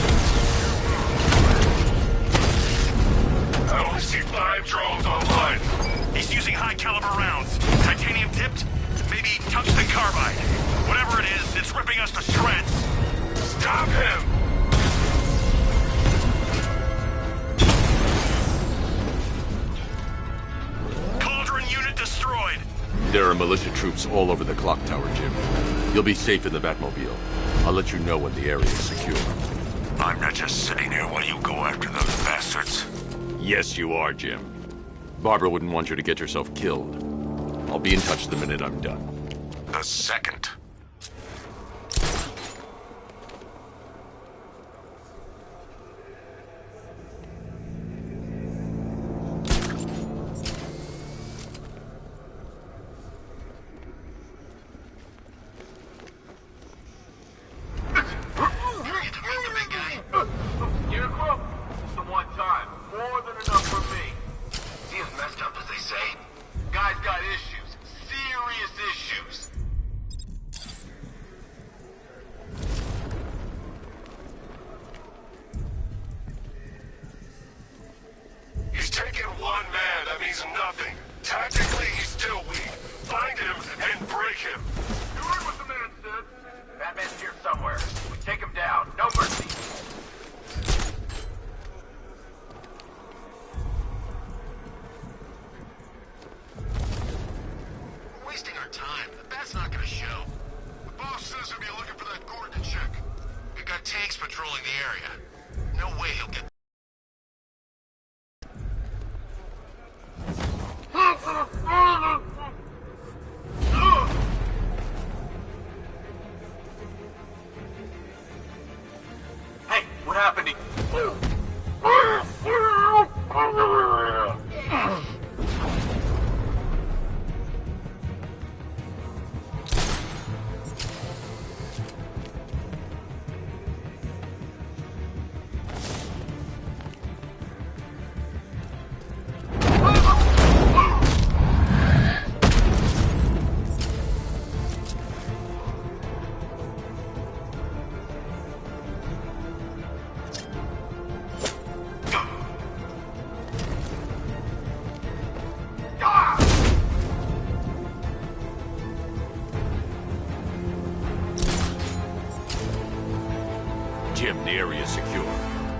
I only see 5 drones online. He's using high-caliber rounds. Titanium tipped? Maybe tungsten carbide. Whatever it is, it's ripping us to shreds. Stop him! Cauldron unit destroyed. There are militia troops all over the clock tower, Jim. You'll be safe in the Batmobile. I'll let you know when the area is secure. I'm not just sitting here while you go after those bastards. Yes, you are, Jim. Barbara wouldn't want you to get yourself killed. I'll be in touch the minute I'm done. The second.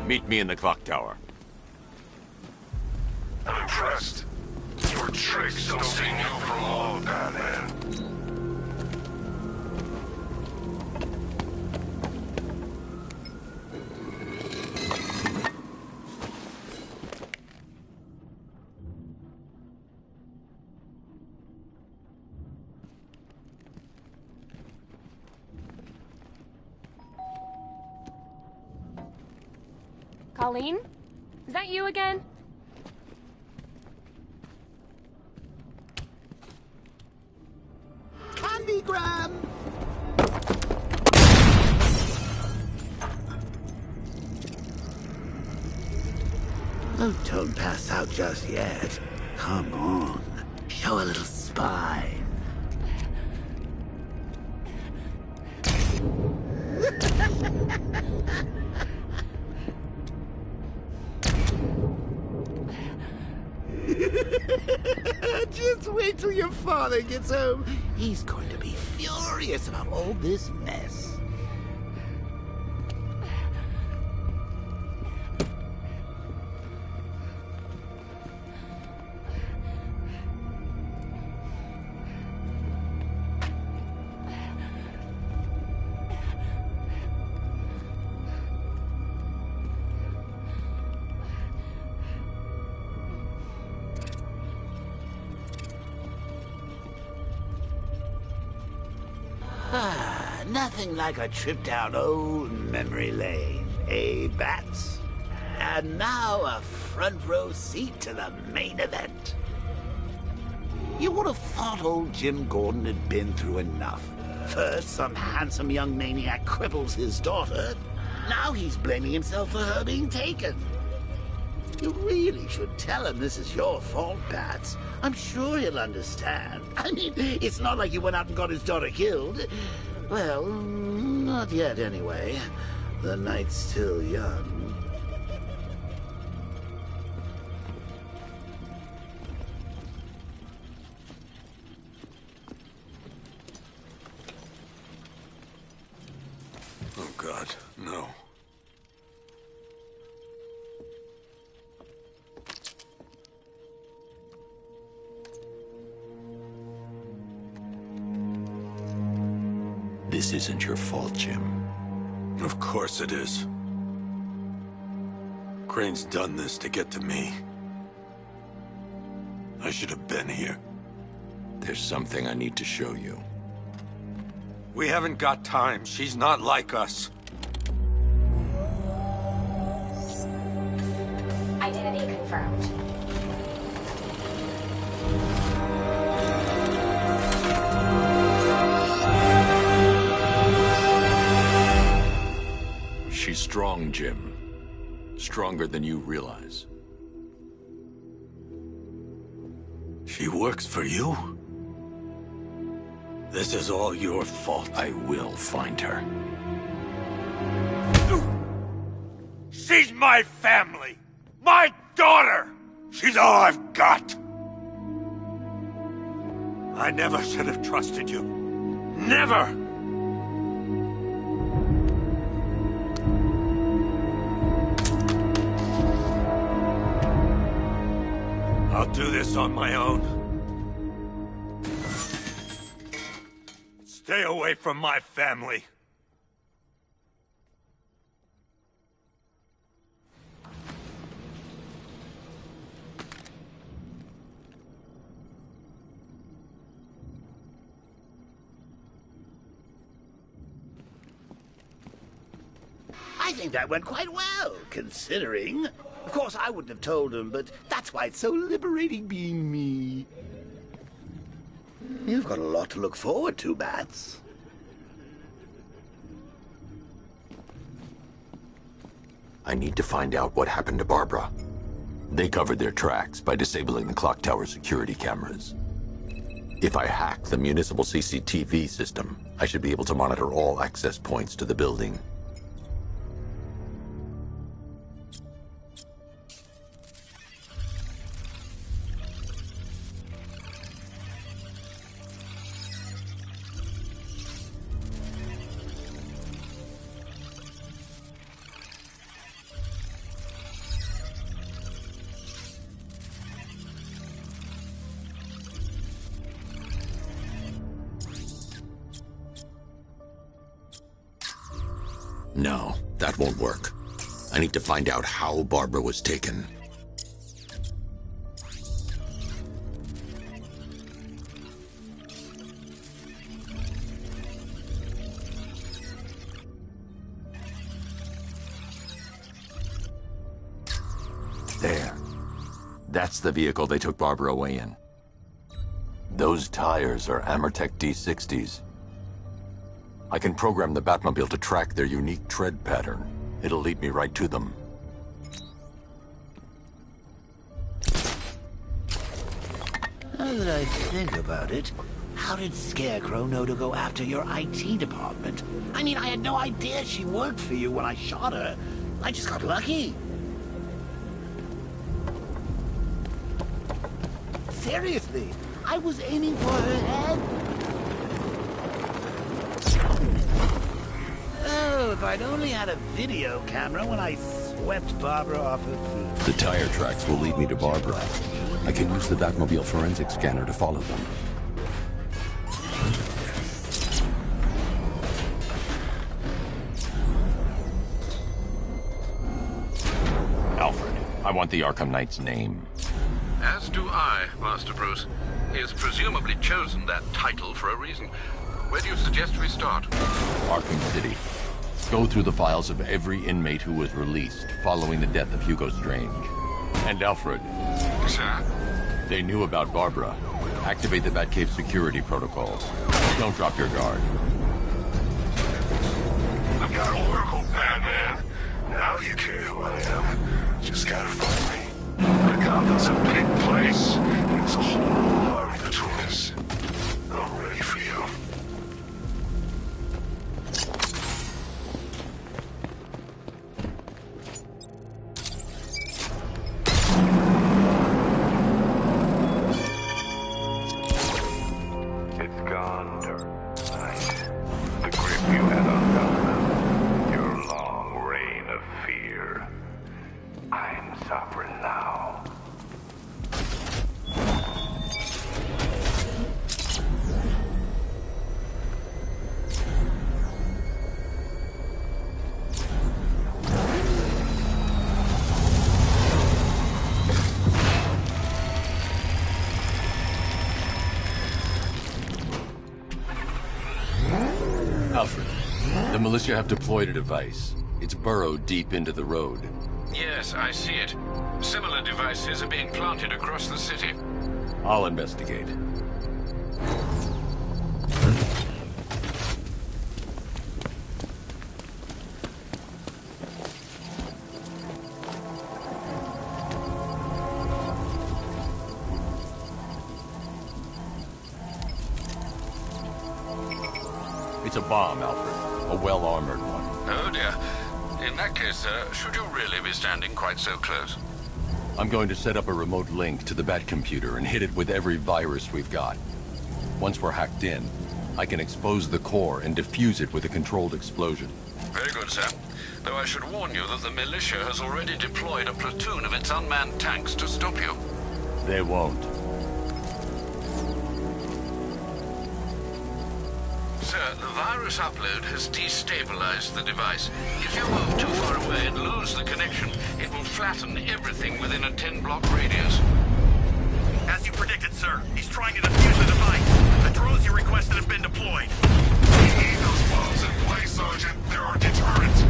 Meet me in the clock tower. I'm impressed. Your tricks don't seem new from all of Batman. Colleen? Is that you again? Candygram! Oh, don't pass out just yet. Come on. Show a little spine. Just wait till your father gets home. He's going to be furious about all this mess. Nothing like a trip down old memory lane, eh, Bats? And now a front row seat to the main event. You would have thought old Jim Gordon had been through enough. First, some handsome young maniac cripples his daughter. Now he's blaming himself for her being taken. You really should tell him this is your fault, Bats. I'm sure he'll understand. I mean, it's not like you went out and got his daughter killed. Well, not yet anyway. The night's still young. Oh, God, no. This isn't your fault, Jim. Of course it is. Crane's done this to get to me. I should have been here. There's something I need to show you. We haven't got time. She's not like us. Identity confirmed. She's strong, Jim. Stronger than you realize. She works for you? This is all your fault. I will find her. She's my family! My daughter! She's all I've got! I never should have trusted you. Never! I'll do this on my own. Stay away from my family. I think that went quite well, considering. Of course, I wouldn't have told him, but that's why it's so liberating being me. You've got a lot to look forward to, Bats. I need to find out what happened to Barbara. They covered their tracks by disabling the clock tower security cameras. If I hack the municipal CCTV system, I should be able to monitor all access points to the building. No, that won't work. I need to find out how Barbara was taken. There. That's the vehicle they took Barbara away in. Those tires are Amertech D60s. I can program the Batmobile to track their unique tread pattern. It'll lead me right to them. Now that I think about it, how did Scarecrow know to go after your IT department? I mean, I had no idea she worked for you when I shot her. I just got lucky. Seriously, I was aiming for her head. Oh, if I'd only had a video camera when I swept Barbara off her feet. The tire tracks will lead me to Barbara. I can use the Batmobile forensic scanner to follow them. Alfred, I want the Arkham Knight's name. As do I, Master Bruce. He has presumably chosen that title for a reason. Where do you suggest we start? Arkham City. Go through the files of every inmate who was released following the death of Hugo Strange. And Alfred. Sir? They knew about Barbara. Activate the Batcave security protocols. Don't drop your guard. I've got Oracle, Batman. Now you care who I am. Just gotta find me. Gotham's a big place. There's a whole army between us. I'm ready for you. It's gone, Dark Knight. The grip you had on Gotham. Your long reign of fear. I'm suffering now. Alfred, the militia have deployed a device. It's burrowed deep into the road. Yes, I see it. Similar devices are being planted across the city. I'll investigate. It's a bomb, Alfred. A well-armored one. Oh dear. In that case, sir, should you really be standing quite so close? I'm going to set up a remote link to the Batcomputer and hit it with every virus we've got. Once we're hacked in, I can expose the core and defuse it with a controlled explosion. Very good, sir. Though I should warn you that the militia has already deployed a platoon of its unmanned tanks to stop you. They won't. Sir, the virus upload has destabilized the device. If you move too far away and lose the connection, it will flatten everything within a 10-block radius. As you predicted, sir, he's trying to defuse the device. The drones you requested have been deployed. We need those bombs in place, Sergeant. They're our deterrent.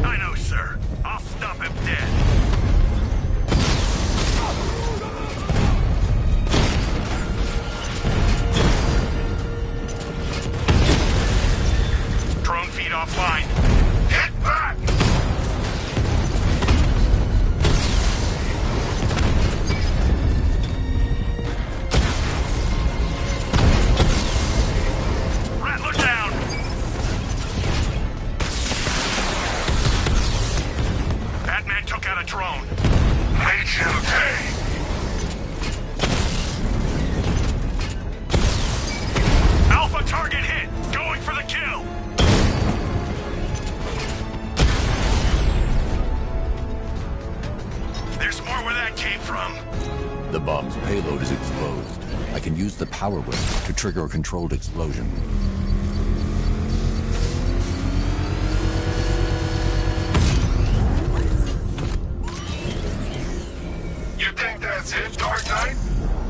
I know, sir. I'll stop him dead. Drone feed offline. Get back! Rattler down! Batman took out a drone. Make him pay! Alpha target hit! Going for the kill! There's more where that came from. The bomb's payload is exposed. I can use the power whip to trigger a controlled explosion.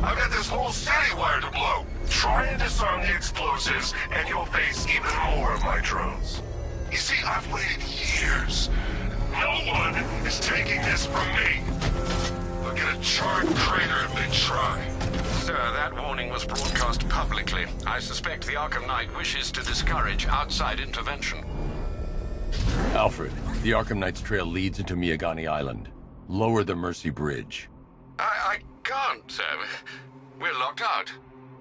I've got this whole city wired to blow. Try and disarm the explosives, and you'll face even more of my drones. You see, I've waited years. No one is taking this from me. They'll get a charred crater if they try. Sir, that warning was broadcast publicly. I suspect the Arkham Knight wishes to discourage outside intervention. Alfred, the Arkham Knight's trail leads into Miyagani Island. Lower the Mercy Bridge. I can't, sir. We're locked out.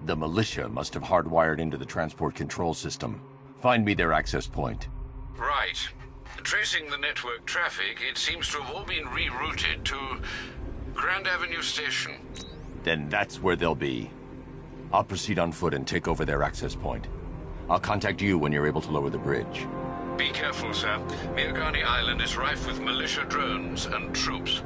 The militia must have hardwired into the transport control system. Find me their access point. Right. Tracing the network traffic, it seems to have all been rerouted to Grand Avenue Station. Then that's where they'll be. I'll proceed on foot and take over their access point. I'll contact you when you're able to lower the bridge. Be careful, sir. Miyagani Island is rife with militia drones and troops.